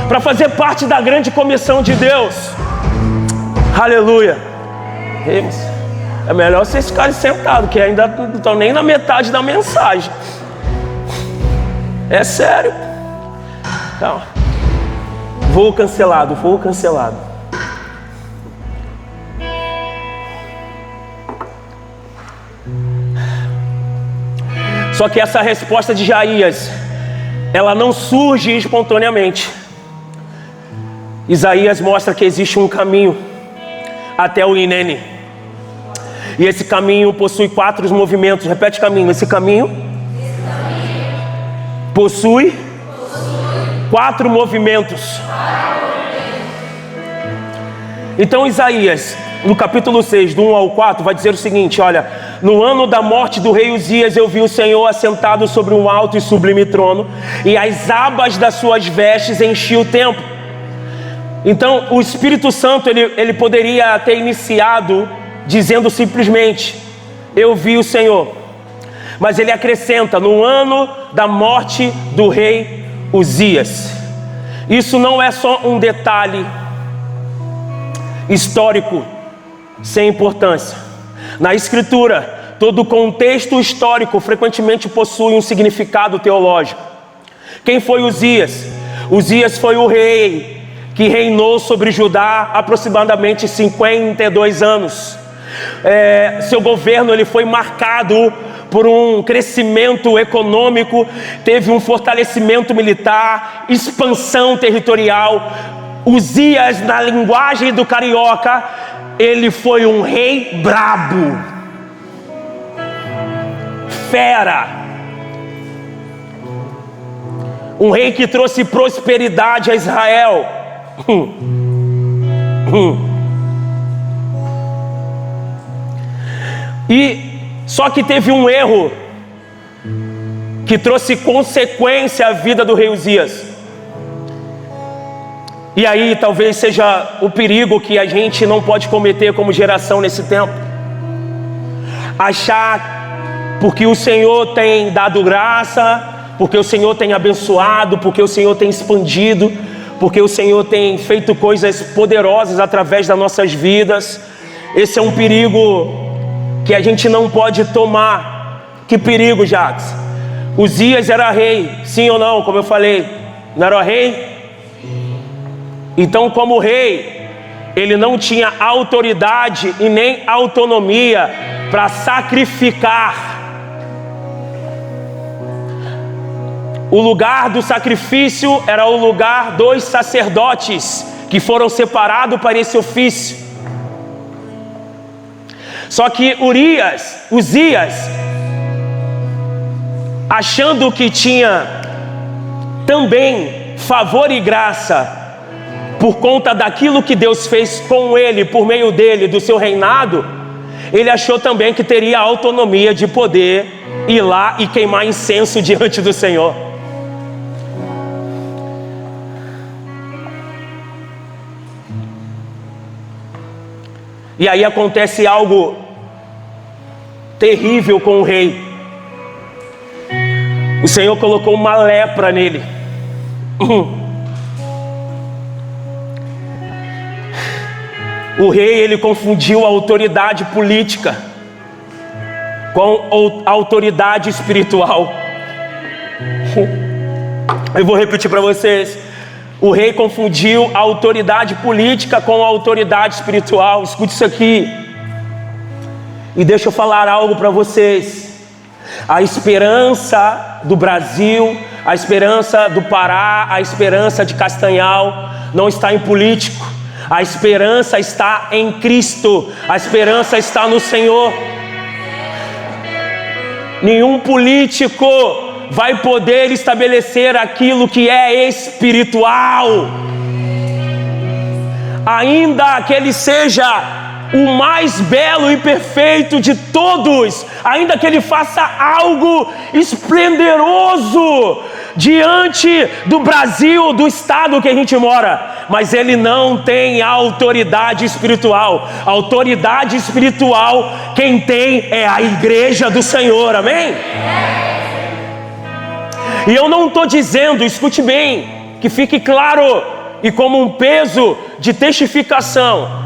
para fazer parte da grande comissão de Deus. Aleluia. É melhor vocês ficarem sentados, que ainda não estão nem na metade da mensagem. É sério. Calma. Voo cancelado. Só que essa resposta de Isaías, ela não surge espontaneamente. Isaías mostra que existe um caminho até o Hineni. E esse caminho possui 4 movimentos. Repete caminho. Esse caminho possui 4 movimentos. Então Isaías, no capítulo 6, do 1 ao 4, vai dizer o seguinte: olha, no ano da morte do rei Uzias, eu vi o Senhor assentado sobre um alto e sublime trono, e as abas das suas vestes enchiam o templo. Então o Espírito Santo, ele poderia ter iniciado dizendo simplesmente, eu vi o Senhor. Mas ele acrescenta, no ano da morte do rei Uzias. Isso não é só um detalhe histórico sem importância. Na Escritura, todo contexto histórico frequentemente possui um significado teológico. Quem foi Uzias? Uzias foi o rei que reinou sobre Judá aproximadamente 52 anos. Seu governo ele foi marcado por um crescimento econômico, teve um fortalecimento militar, expansão territorial. Uzias, na linguagem do carioca, ele foi um rei brabo, fera. Um rei que trouxe prosperidade a Israel. E só que teve um erro que trouxe consequência à vida do rei Uzias. E aí talvez seja o perigo que a gente não pode cometer como geração nesse tempo. Achar porque o Senhor tem dado graça, porque o Senhor tem abençoado, porque o Senhor tem expandido, porque o Senhor tem feito coisas poderosas através das nossas vidas. Esse é um perigo que a gente não pode tomar. Que perigo, Jacques? Uzias era rei, sim ou não? Como eu falei, não era rei? Então, como rei, ele não tinha autoridade e nem autonomia para sacrificar. O lugar do sacrifício era o lugar dos sacerdotes, que foram separados para esse ofício. Só que Uzias, achando que tinha também favor e graça por conta daquilo que Deus fez com ele, por meio dele, do seu reinado, ele achou também que teria a autonomia de poder ir lá e queimar incenso diante do Senhor. E aí acontece algo terrível com o rei. O Senhor colocou uma lepra nele. O rei, ele confundiu a autoridade política com a autoridade espiritual. Eu vou repetir para vocês. O rei confundiu a autoridade política com a autoridade espiritual. Escute isso aqui. E deixa eu falar algo para vocês. A esperança do Brasil, a esperança do Pará, a esperança de Castanhal não está em político. A esperança está em Cristo. A esperança está no Senhor. Nenhum político vai poder estabelecer aquilo que é espiritual. Ainda que ele seja o mais belo e perfeito de todos, ainda que ele faça algo esplendoroso diante do Brasil, do estado que a gente mora, mas ele não tem autoridade espiritual. A autoridade espiritual quem tem é a igreja do Senhor, amém? E eu não estou dizendo, escute bem, que fique claro e como um peso de testificação,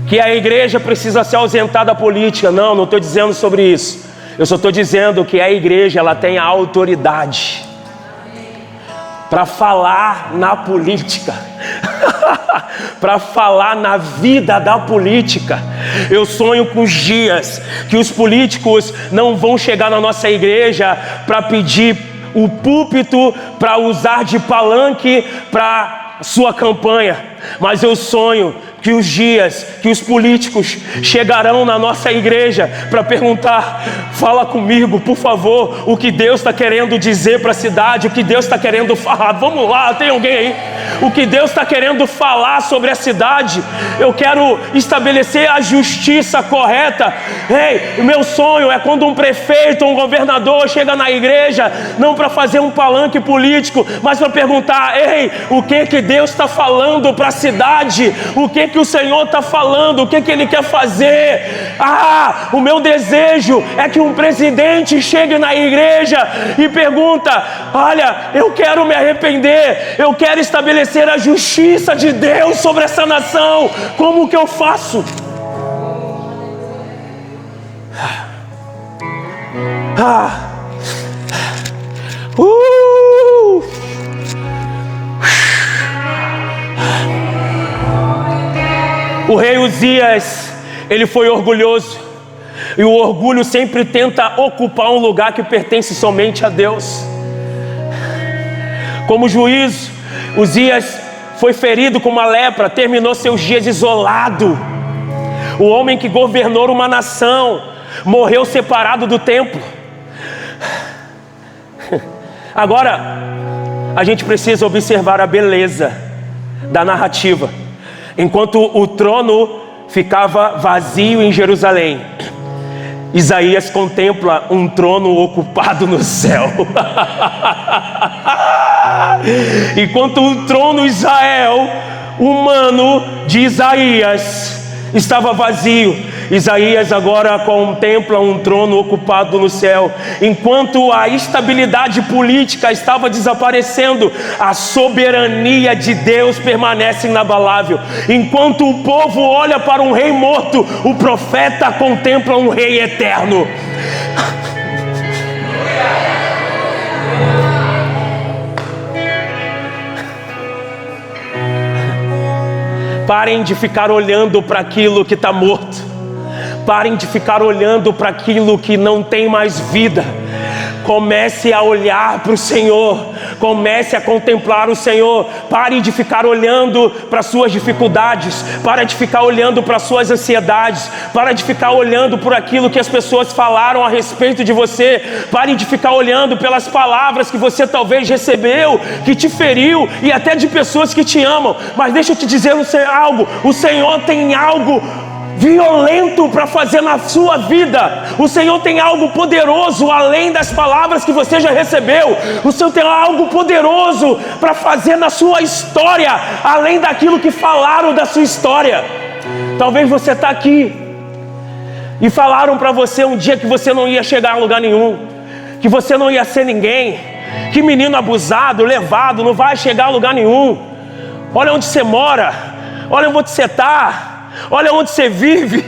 que a igreja precisa se ausentar da política. Não estou dizendo sobre isso. Eu só estou dizendo que a igreja, ela tem a autoridade para falar na política, para falar na vida da política. Eu sonho com os dias que os políticos não vão chegar na nossa igreja para pedir o púlpito, para usar de palanque para sua campanha, mas eu sonho que os dias que os políticos chegarão na nossa igreja para perguntar: fala comigo, por favor, o que Deus está querendo dizer para a cidade, o que Deus está querendo falar. Vamos lá, tem alguém aí? O que Deus está querendo falar sobre a cidade. Eu quero estabelecer a justiça correta. Ei, o meu sonho é quando um prefeito, um governador chega na igreja, não para fazer um palanque político, mas para perguntar: ei, o que Deus está falando para a cidade? O que o Senhor está falando? O que Ele quer fazer? O meu desejo é que um presidente chegue na igreja e pergunta: olha, eu quero me arrepender, eu quero estabelecer a justiça de Deus sobre essa nação. Como que eu faço? O rei Uzias, ele foi orgulhoso, e o orgulho sempre tenta ocupar um lugar que pertence somente a Deus. Como juízo, Uzias foi ferido com uma lepra, terminou seus dias isolado. O homem que governou uma nação morreu separado do templo. Agora, a gente precisa observar a beleza da narrativa. Enquanto o trono ficava vazio em Jerusalém, Isaías contempla um trono ocupado no céu. Enquanto o trono Israel humano de Isaías estava vazio, Isaías agora contempla um trono ocupado no céu. Enquanto a estabilidade política estava desaparecendo, a soberania de Deus permanece inabalável. Enquanto o povo olha para um rei morto, o profeta contempla um rei eterno. Parem de ficar olhando para aquilo que está morto. Parem de ficar olhando para aquilo que não tem mais vida. Comece a olhar para o Senhor. Comece a contemplar o Senhor. Pare de ficar olhando para as suas dificuldades. Pare de ficar olhando para as suas ansiedades. Pare de ficar olhando por aquilo que as pessoas falaram a respeito de você. Pare de ficar olhando pelas palavras que você talvez recebeu, que te feriu, e até de pessoas que te amam. Mas deixa eu te dizer algo. O Senhor tem algo violento para fazer na sua vida. O Senhor tem algo poderoso além das palavras que você já recebeu. O Senhor tem algo poderoso para fazer na sua história, além daquilo que falaram da sua história. Talvez você está aqui e falaram para você um dia que você não ia chegar a lugar nenhum, que você não ia ser ninguém, que menino abusado, levado, não vai chegar a lugar nenhum. Olha onde você mora, olha onde você está, olha onde você vive.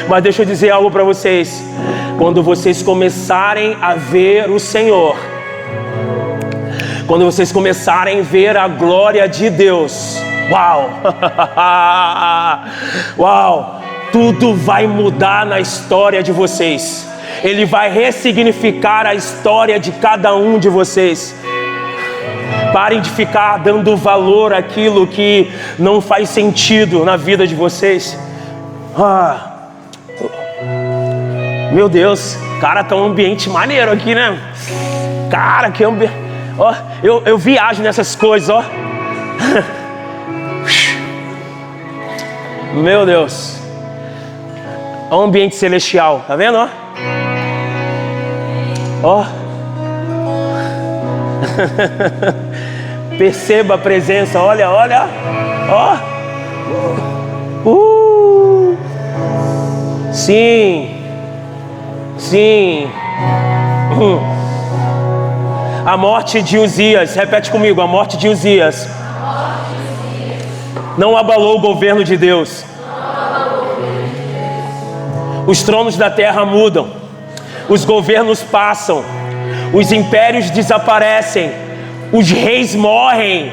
Mas deixa eu dizer algo para vocês. Quando vocês começarem a ver o Senhor, quando vocês começarem a ver a glória de Deus, uau, uau, tudo vai mudar na história de vocês. Ele vai ressignificar a história de cada um de vocês. Parem de ficar dando valor àquilo que não faz sentido na vida de vocês. Meu Deus, cara, tá um ambiente maneiro aqui, né? Cara, que ambiente. Ó, eu viajo nessas coisas, ó. Meu Deus. Ó, um ambiente celestial, tá vendo, ó? Ó. Perceba a presença, olha, olha, ó. Sim, sim. A morte de Uzias, repete comigo, a morte de Uzias não abalou o governo de Deus. Os tronos da terra mudam, os governos passam, os impérios desaparecem, os reis morrem,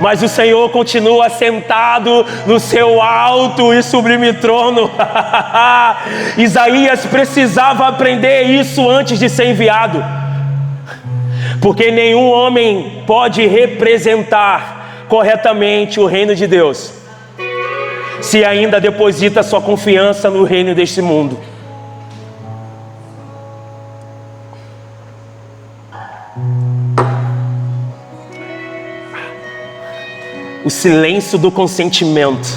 mas o Senhor continua sentado no seu alto e sublime trono. Isaías precisava aprender isso antes de ser enviado, porque nenhum homem pode representar corretamente o reino de Deus se ainda deposita sua confiança no reino deste mundo. O silêncio do consentimento.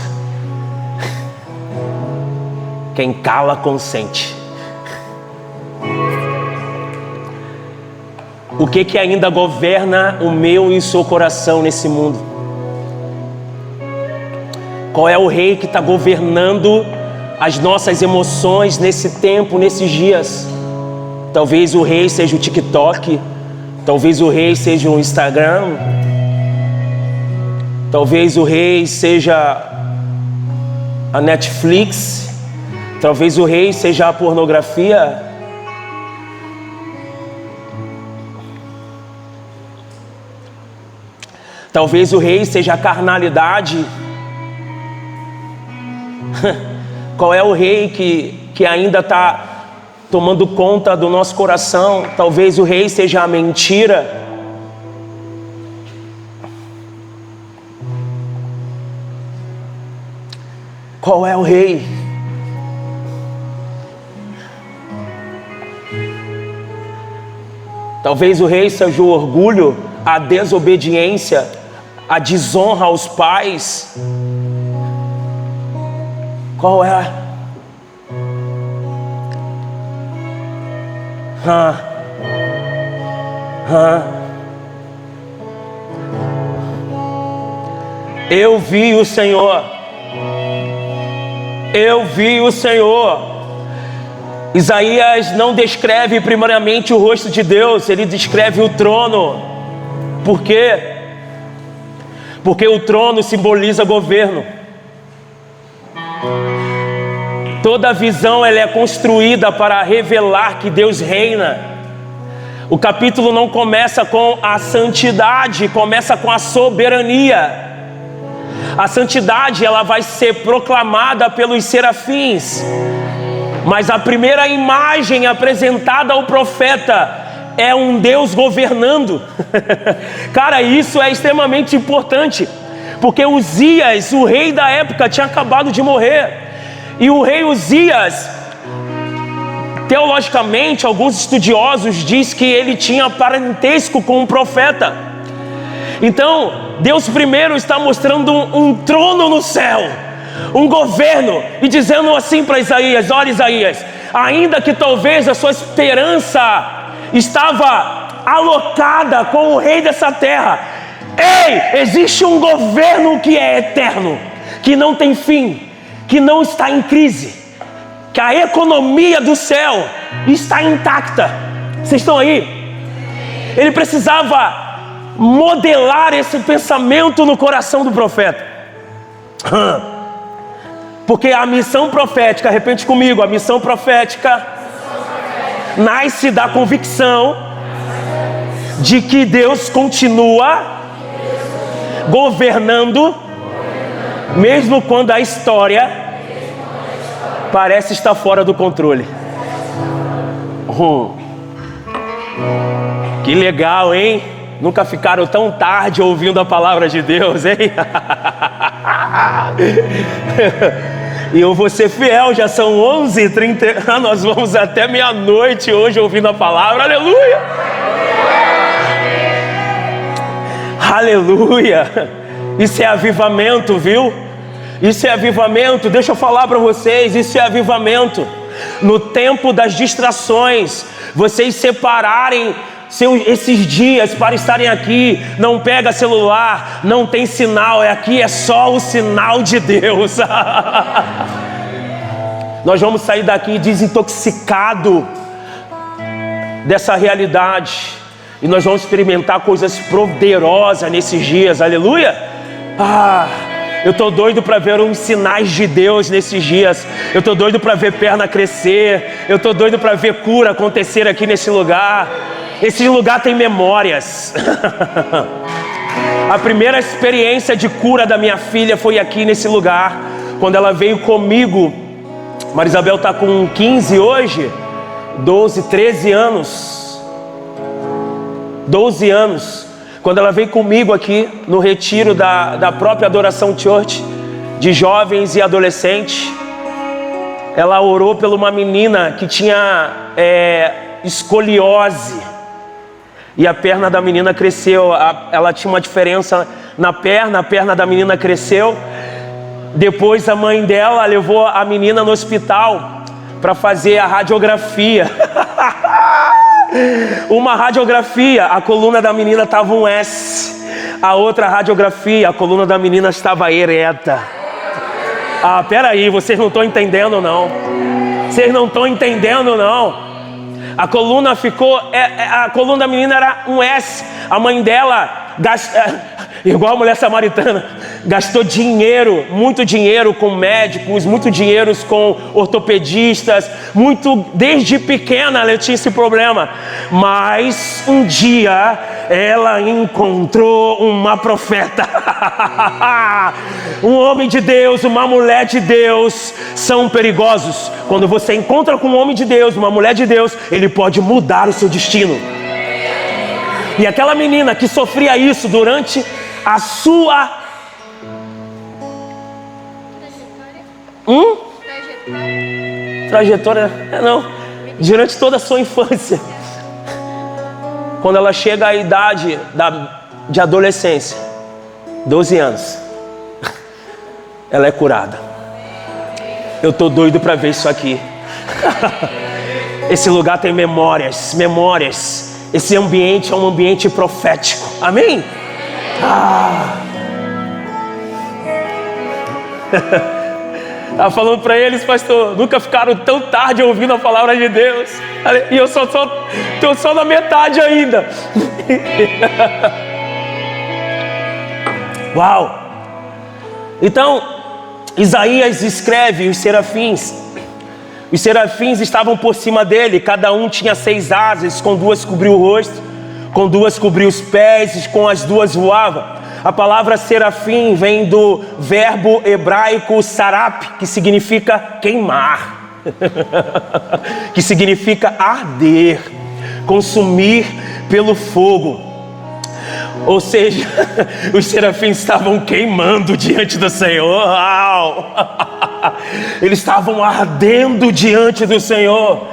Quem cala, consente. O que ainda governa o meu e o seu coração nesse mundo? Qual é o rei que está governando as nossas emoções nesse tempo, nesses dias? Talvez o rei seja o TikTok, talvez o rei seja o Instagram, talvez o rei seja a Netflix, talvez o rei seja a pornografia. Talvez o rei seja a carnalidade. Qual é o rei que ainda está tomando conta do nosso coração? Talvez o rei seja a mentira. Qual é o rei? Talvez o rei seja o orgulho, a desobediência, a desonra aos pais. Qual é? Eu vi o Senhor. Eu vi o Senhor. Isaías não descreve primariamente o rosto de Deus, ele descreve o trono. Por quê? Porque o trono simboliza governo. Toda visão ela é construída para revelar que Deus reina. O capítulo não começa com a santidade, começa com a soberania. A santidade ela vai ser proclamada pelos serafins. Mas a primeira imagem apresentada ao profeta é um Deus governando. Cara, isso é extremamente importante, porque Uzias, o rei da época, tinha acabado de morrer. E o rei Uzias, teologicamente, alguns estudiosos dizem que ele tinha parentesco com um profeta. Então, Deus primeiro está mostrando um trono no céu, um governo, e dizendo assim para Isaías: olha, Isaías, ainda que talvez a sua esperança estava alocada com o rei dessa terra, ei, existe um governo que é eterno, que não tem fim, que não está em crise, que a economia do céu está intacta. Vocês estão aí? Ele precisava modelar esse pensamento no coração do profeta. Porque a missão profética, repete comigo, a missão profética nasce da convicção de que Deus continua governando, mesmo quando a história parece estar fora do controle. Que legal, hein? Nunca ficaram tão tarde ouvindo a palavra de Deus, hein? E eu vou ser fiel, já são 11h30, nós vamos até meia-noite hoje ouvindo a palavra, aleluia! Aleluia! Isso é avivamento, viu? Isso é avivamento, deixa eu falar para vocês, isso é avivamento. No tempo das distrações, vocês separarem esses dias para estarem aqui. Não pega celular, não tem sinal, aqui é só o sinal de Deus. Nós vamos sair daqui desintoxicado dessa realidade, e nós vamos experimentar coisas poderosas nesses dias, aleluia. Eu tô doido para ver uns sinais de Deus nesses dias. Eu tô doido para ver perna crescer. Eu tô doido para ver cura acontecer aqui nesse lugar. Esse lugar tem memórias. A primeira experiência de cura da minha filha foi aqui nesse lugar, quando ela veio comigo. Marisabel está com 15 hoje, 12, 13 anos. 12 anos. Quando ela veio comigo aqui no retiro da própria Adoração Church, de jovens e adolescentes, ela orou por uma menina que tinha escoliose. E a perna da menina cresceu, ela tinha uma diferença na perna, a perna da menina cresceu. Depois a mãe dela levou a menina no hospital para fazer a radiografia. Uma radiografia, a coluna da menina estava um S. A outra radiografia, a coluna da menina estava ereta. Peraí, vocês não estão entendendo não. Vocês não estão entendendo não. A coluna ficou, a coluna da menina era um S. A mãe dela, igual a mulher samaritana, gastou dinheiro, muito dinheiro com médicos, muito dinheiro com ortopedistas, desde pequena ela tinha esse problema. Mas um dia ela encontrou uma profeta. Um homem de Deus, uma mulher de Deus são perigosos. Quando você encontra com um homem de Deus, uma mulher de Deus, ele pode mudar o seu destino. E aquela menina que sofria isso durante a sua trajetória, durante toda a sua infância, quando ela chega à idade de adolescência, 12 anos, ela é curada. Eu tô doido para ver isso aqui. Esse lugar tem memórias. Esse ambiente é um ambiente profético. Amém? Estava falando para eles, pastor, nunca ficaram tão tarde ouvindo a palavra de Deus. E eu estou só na metade ainda. Uau! Então, Isaías escreve: os serafins estavam por cima dele, cada um tinha 6 asas, com 2 cobriu o rosto, com 2 cobriu os pés, e com as 2 voava. A palavra serafim vem do verbo hebraico sarap, que significa queimar, que significa arder, consumir pelo fogo. Ou seja, os serafins estavam queimando diante do Senhor. Eles estavam ardendo diante do Senhor.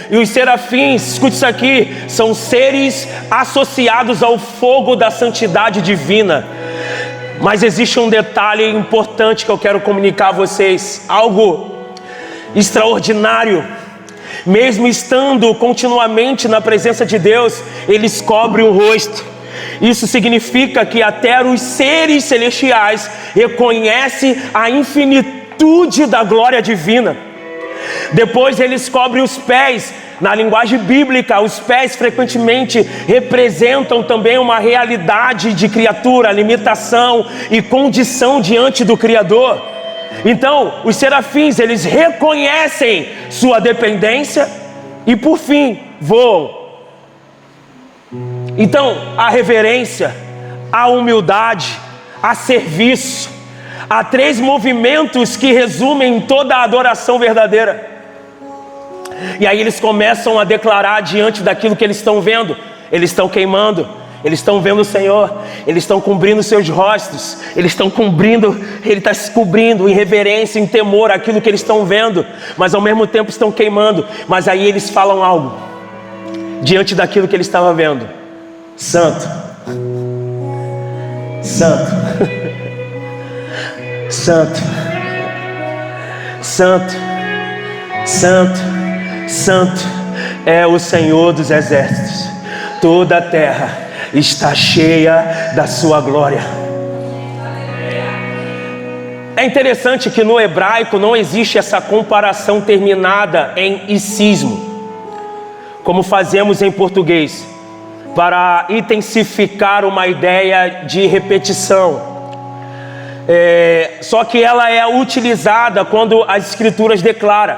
E os serafins, escute isso aqui, são seres associados ao fogo da santidade divina. Mas existe um detalhe importante que eu quero comunicar a vocês. Algo extraordinário. Mesmo estando continuamente na presença de Deus, eles cobrem o rosto. Isso significa que até os seres celestiais reconhecem a infinitude da glória divina. Depois eles cobrem os pés. Na linguagem bíblica, os pés frequentemente representam também uma realidade de criatura, limitação e condição diante do Criador. Então, os serafins, eles reconhecem sua dependência e, por fim, voam. Então, a reverência, a humildade, a serviço, há 3 movimentos que resumem toda a adoração verdadeira. E aí eles começam a declarar diante daquilo que eles estão vendo. Eles estão queimando, eles estão vendo o Senhor, eles estão cobrindo seus rostos, Ele está se cobrindo em reverência, em temor àquilo que eles estão vendo, mas ao mesmo tempo estão queimando. Mas aí eles falam algo diante daquilo que ele estava vendo: Santo, Santo, Santo, Santo, Santo, Santo é o Senhor dos exércitos. Toda a terra está cheia da sua glória. É interessante que no hebraico não existe essa comparação terminada em icismo, como fazemos em português, para intensificar uma ideia de repetição. Só que ela é utilizada quando as escrituras declaram.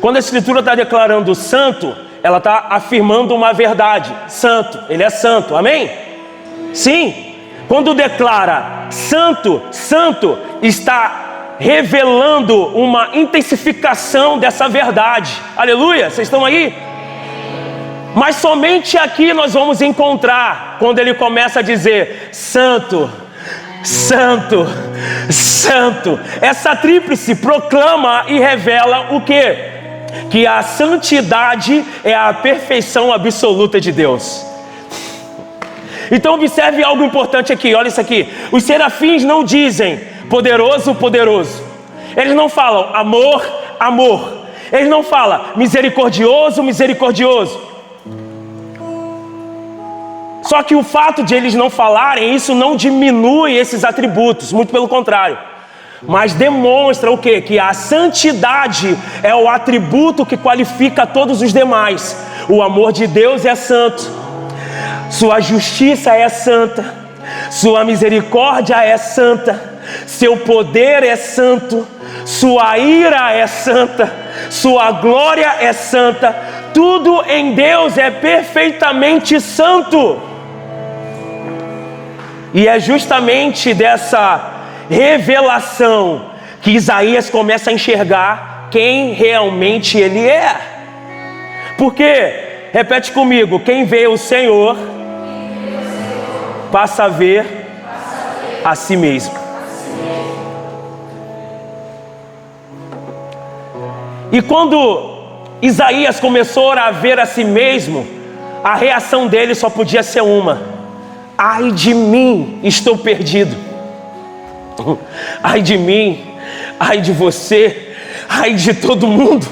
Quando a escritura está declarando santo, ela está afirmando uma verdade. Santo, ele é santo, amém? Sim. Quando declara santo, santo, está revelando uma intensificação dessa verdade. Aleluia, vocês estão aí? Mas somente aqui nós vamos encontrar quando ele começa a dizer santo, santo, santo. Essa tríplice proclama e revela o quê? Que a santidade é a perfeição absoluta de Deus. Então observe algo importante aqui, olha isso aqui. Os serafins não dizem poderoso, poderoso. Eles não falam amor, amor. Eles não falam misericordioso, misericordioso. Só que o fato de eles não falarem, isso não diminui esses atributos, muito pelo contrário. Mas demonstra o quê? Que a santidade é o atributo que qualifica todos os demais. O amor de Deus é santo, sua justiça é santa, sua misericórdia é santa, seu poder é santo, sua ira é santa, sua glória é santa. Tudo em Deus é perfeitamente santo. E é justamente dessa revelação que Isaías começa a enxergar quem realmente ele é. Porque, repete comigo, quem vê o Senhor passa a ver a si mesmo. E quando Isaías começou a ver a si mesmo, a reação dele só podia ser uma: ai de mim, estou perdido. Ai de mim, ai de você, ai de todo mundo.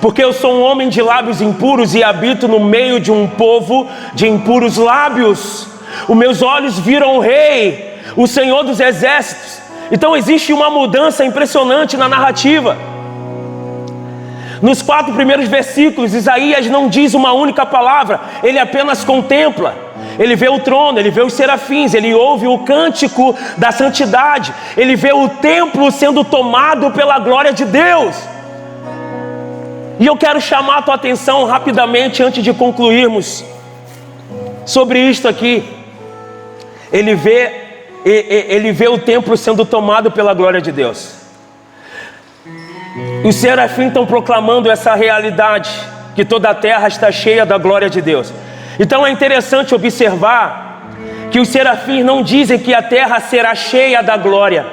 Porque eu sou um homem de lábios impuros e habito no meio de um povo de impuros lábios. Os meus olhos viram o Rei, o Senhor dos Exércitos. Então existe uma mudança impressionante na narrativa. Nos 4 primeiros versículos, Isaías não diz uma única palavra, ele apenas contempla. Ele vê o trono, ele vê os serafins, ele ouve o cântico da santidade, ele vê o templo sendo tomado pela glória de Deus. E eu quero chamar a tua atenção rapidamente, antes de concluirmos, sobre isto aqui. Ele vê o templo sendo tomado pela glória de Deus. Os serafins estão proclamando essa realidade, que toda a terra está cheia da glória de Deus. Então é interessante observar que os serafins não dizem que a terra será cheia da glória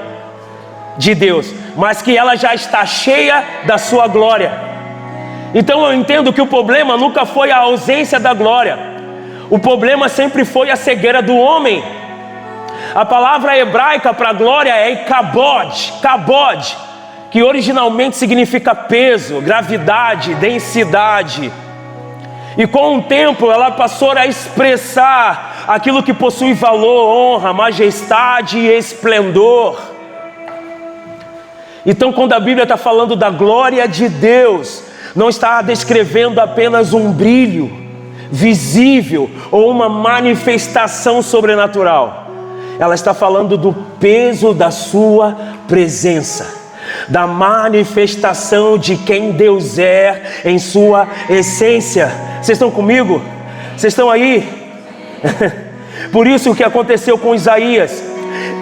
de Deus, mas que ela já está cheia da sua glória. Então eu entendo que o problema nunca foi a ausência da glória. O problema sempre foi a cegueira do homem. A palavra hebraica para glória é kabod, que originalmente significa peso, gravidade, densidade. E com o tempo ela passou a expressar aquilo que possui valor, honra, majestade e esplendor. Então quando a Bíblia está falando da glória de Deus, não está descrevendo apenas um brilho visível ou uma manifestação sobrenatural. Ela está falando do peso da sua presença, da manifestação de quem Deus é em sua essência. Vocês estão comigo? Vocês estão aí? Por isso o que aconteceu com Isaías,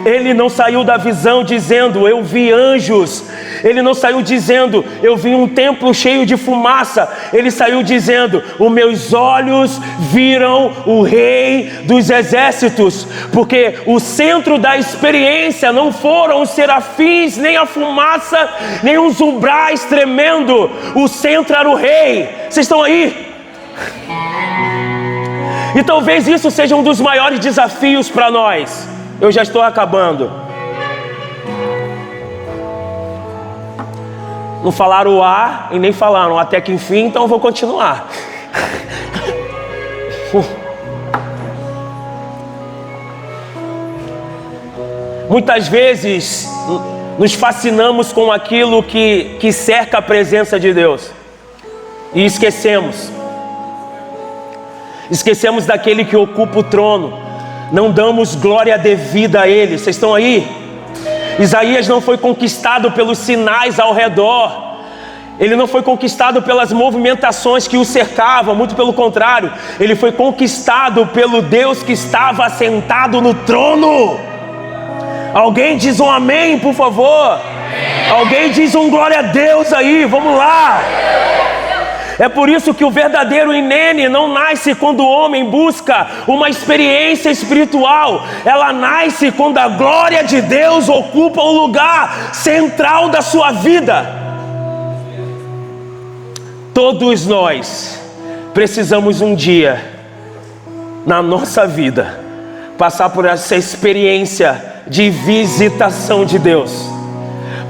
ele não saiu da visão dizendo eu vi anjos, ele não saiu dizendo eu vi um templo cheio de fumaça, ele saiu dizendo os meus olhos viram o Rei dos Exércitos, porque o centro da experiência não foram os serafins, nem a fumaça, nem os umbrais tremendo, o centro era o Rei. Vocês estão aí? E talvez isso seja um dos maiores desafios para nós. Eu já estou acabando. Não falaram o A e nem falaram até que enfim, então eu vou continuar. Muitas vezes nos fascinamos com aquilo que cerca a presença de Deus e esquecemos daquele que ocupa o trono. Não damos glória devida a Ele. Vocês estão aí? Isaías não foi conquistado pelos sinais ao redor. Ele não foi conquistado pelas movimentações que o cercavam. Muito pelo contrário. Ele foi conquistado pelo Deus que estava assentado no trono. Alguém diz um amém, por favor. Alguém diz um glória a Deus aí. Vamos lá. É por isso que o verdadeiro inene não nasce quando o homem busca uma experiência espiritual. Ela nasce quando a glória de Deus ocupa o lugar central da sua vida. Todos nós precisamos um dia na nossa vida passar por essa experiência de visitação de Deus.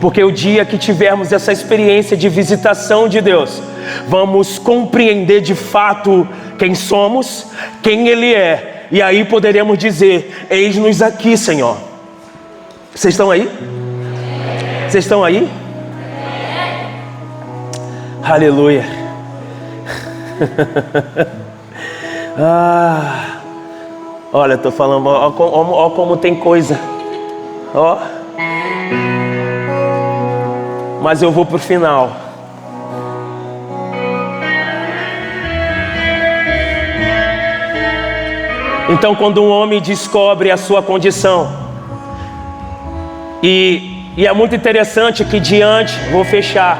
Porque o dia que tivermos essa experiência de visitação de Deus, vamos compreender de fato quem somos, quem Ele é. E aí poderemos dizer, eis-nos aqui, Senhor. Vocês estão aí? Vocês estão aí? Aleluia. Olha, estou falando, ó como tem coisa. Ó. Mas eu vou para o final. Então quando um homem descobre a sua condição, e é muito interessante que diante, vou fechar,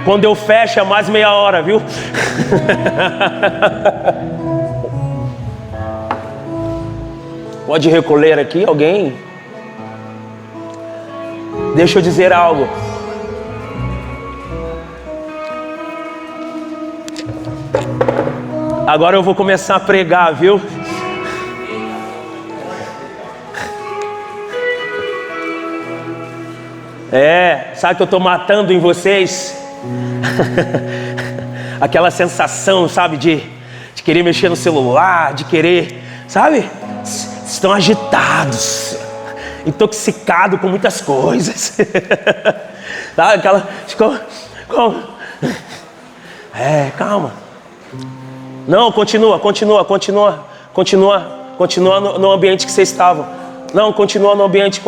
quando eu fecho é mais meia hora, viu? Pode recolher aqui alguém? Deixa eu dizer algo. Agora eu vou começar a pregar, viu? Sabe que eu estou matando em vocês? Aquela sensação, sabe, de querer mexer no celular, de querer, sabe? Estão agitados, intoxicados com muitas coisas. Sabe, aquela... calma. Não, continua no ambiente que vocês estavam. Não, continua no ambiente,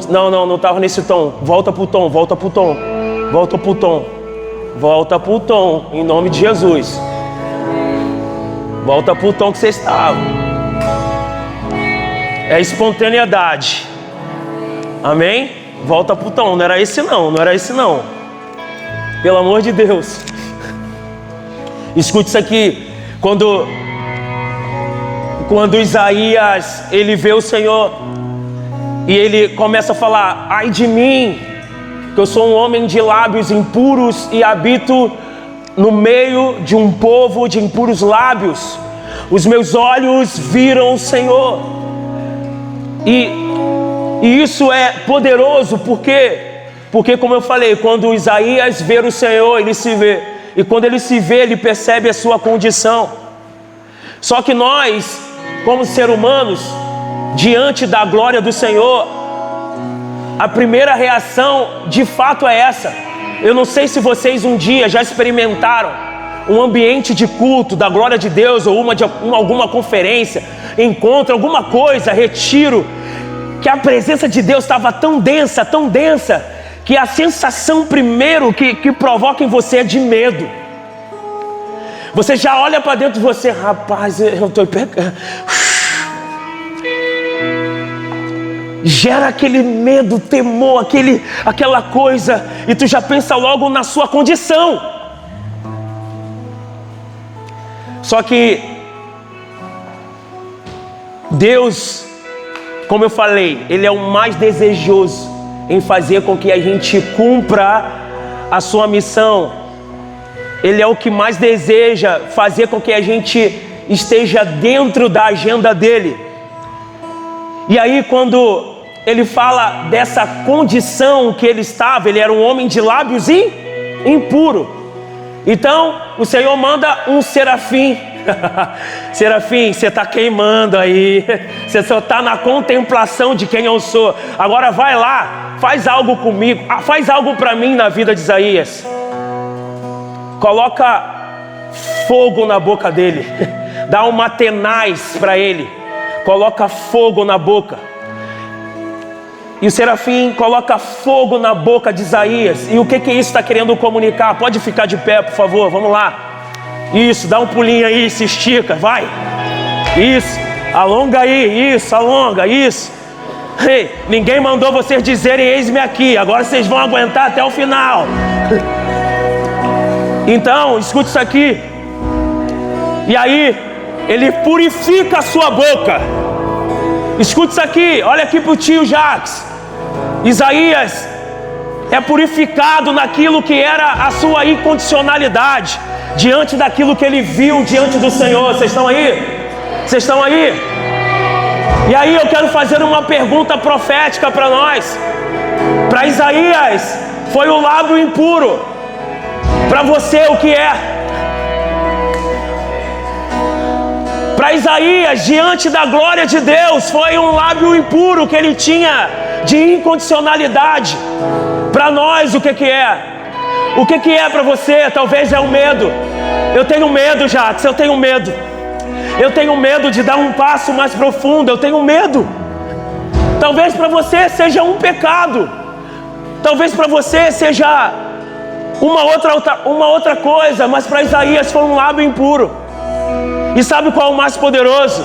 Não estava nesse tom. Volta pro tom, em nome de Jesus. Volta pro tom que vocês estavam. É espontaneidade. Amém? Volta pro tom, não era esse não. Pelo amor de Deus. Escute isso aqui. Quando Isaías, ele vê o Senhor e ele começa a falar: ai de mim, que eu sou um homem de lábios impuros e habito no meio de um povo de impuros lábios. Os meus olhos viram o Senhor. E isso é poderoso, porque como eu falei, quando Isaías vê o Senhor, ele se vê. E quando ele se vê, ele percebe a sua condição. Só que nós, como seres humanos, diante da glória do Senhor, a primeira reação de fato é essa. Eu não sei se vocês um dia já experimentaram um ambiente de culto da glória de Deus, ou alguma conferência, encontro, alguma coisa, retiro, que a presença de Deus estava tão densa, que a sensação primeiro que provoca em você é de medo. Você já olha para dentro de você: rapaz, eu estou pecando. Gera aquele medo, temor, aquela coisa, e tu já pensa logo na sua condição. Só que Deus, como eu falei, Ele é o mais desejoso em fazer com que a gente cumpra a sua missão. Ele é o que mais deseja fazer com que a gente esteja dentro da agenda dele. E aí, quando ele fala dessa condição que ele estava, ele era um homem de lábios impuro. Então o Senhor manda um serafim. Serafim, você está queimando aí, você só está na contemplação de quem eu sou. Agora vai lá, faz algo comigo, faz algo para mim na vida de Isaías. Coloca fogo na boca dele, dá uma tenaz para ele, coloca fogo na boca. E o serafim coloca fogo na boca de Isaías. E o que isso está querendo comunicar? Pode ficar de pé, por favor, vamos lá. Isso, dá um pulinho aí, se estica, vai. Isso, alonga aí, isso, alonga, isso. Ei, ninguém mandou vocês dizerem eis-me aqui, agora vocês vão aguentar até o final. Então, escute isso aqui. E aí, ele purifica a sua boca. Escute isso aqui, olha aqui para o tio Jacques. Isaías é purificado naquilo que era a sua incondicionalidade, diante daquilo que ele viu diante do Senhor. Vocês estão aí? Vocês estão aí? E aí eu quero fazer uma pergunta profética para nós. Para Isaías foi o lábio impuro. Para você o que é? Para Isaías, diante da glória de Deus, foi um lábio impuro que ele tinha de incondicionalidade. Para nós o que é? O que é para você? Talvez é o medo. Eu tenho medo, Jacques, eu tenho medo. Eu tenho medo de dar um passo mais profundo, eu tenho medo. Talvez para você seja um pecado. Talvez para você seja uma outra coisa, mas para Isaías foi um lábio impuro. E sabe qual é o mais poderoso?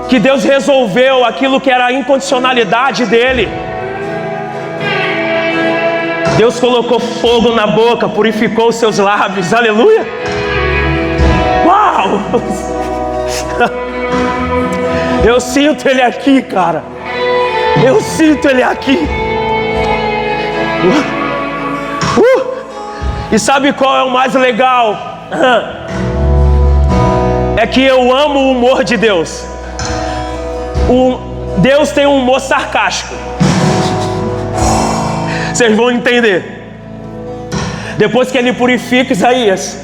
Que Deus resolveu aquilo que era a incondicionalidade dele. Deus colocou fogo na boca, purificou os seus lábios, aleluia. Uau! Eu sinto ele aqui, cara. Eu sinto ele aqui. E sabe qual é o mais legal? é que eu amo o humor de Deus. Deus tem um humor sarcástico. Vocês vão entender. Depois que ele purifica Isaías,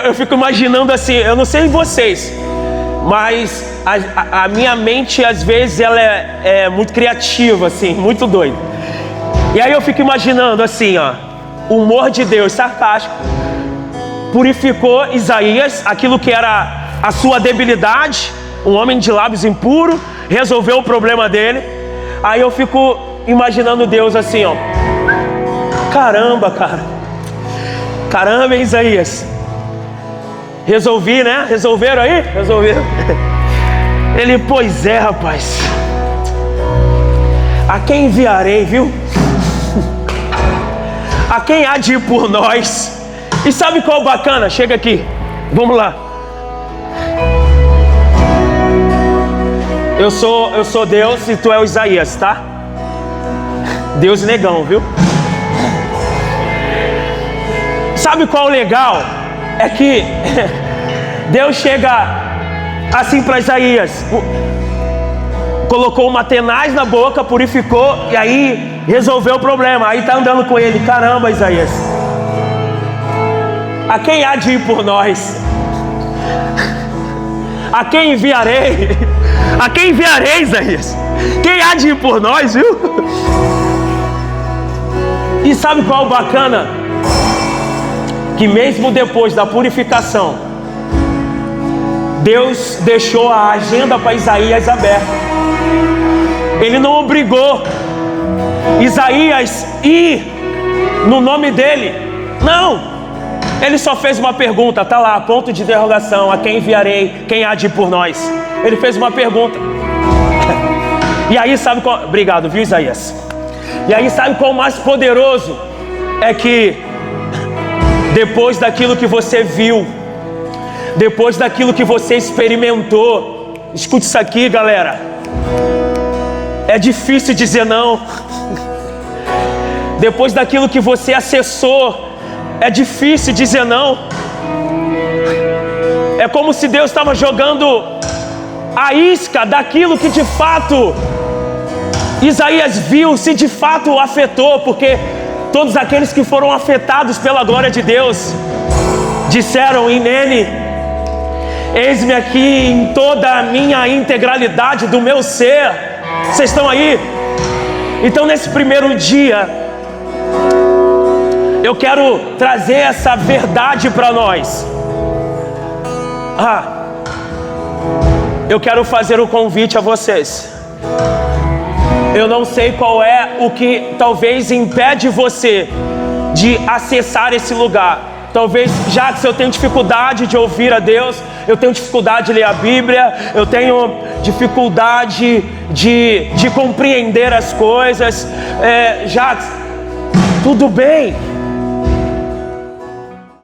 eu fico imaginando assim, eu não sei vocês, mas a minha mente às vezes ela é muito criativa, assim, muito doida. E aí eu fico imaginando assim, ó, o humor de Deus sarcástico purificou Isaías, aquilo que era a sua debilidade, um homem de lábios impuro, resolveu o problema dele. Aí eu fico imaginando Deus assim, ó, caramba, cara, caramba, hein, Isaías, resolvi, né? Resolveram aí? Resolveram. Ele, pois é, rapaz, a quem enviarei, viu? A quem há de ir por nós? E sabe qual é o bacana? Chega aqui, vamos lá. Eu sou Deus e tu é o Isaías, tá? Deus negão, viu? Sabe qual é o legal? É que Deus chega assim para Isaías, colocou uma tenaz na boca, purificou e aí resolveu o problema. Aí tá andando com ele, caramba, Isaías, a quem há de ir por nós? A quem enviarei? A quem enviarei, Isaías? Quem há de ir por nós, viu? E sabe qual é o bacana? Que mesmo depois da purificação, Deus deixou a agenda para Isaías aberta. Ele não obrigou Isaías ir no nome dele. Não. Ele só fez uma pergunta, tá lá, ponto de interrogação, a quem enviarei, quem há de ir por nós? Ele fez uma pergunta. E aí sabe qual... Obrigado, viu, Isaías? E aí sabe qual o mais poderoso? É que depois daquilo que você viu, depois daquilo que você experimentou, escute isso aqui, galera, é difícil dizer não. Depois daquilo que você acessou, é difícil dizer não. É como se Deus estava jogando a isca daquilo que de fato Isaías viu, se de fato o afetou, porque todos aqueles que foram afetados pela glória de Deus disseram: Inene, eis-me aqui em toda a minha integralidade do meu ser. Vocês estão aí? Então nesse primeiro dia eu quero trazer essa verdade para nós. Eu quero fazer um convite a vocês. Eu não sei qual é o que talvez impede você de acessar esse lugar. Talvez, já que eu tenho dificuldade de ouvir a Deus, eu tenho dificuldade de ler a Bíblia, eu tenho dificuldade de compreender as coisas. Jacques, tudo bem.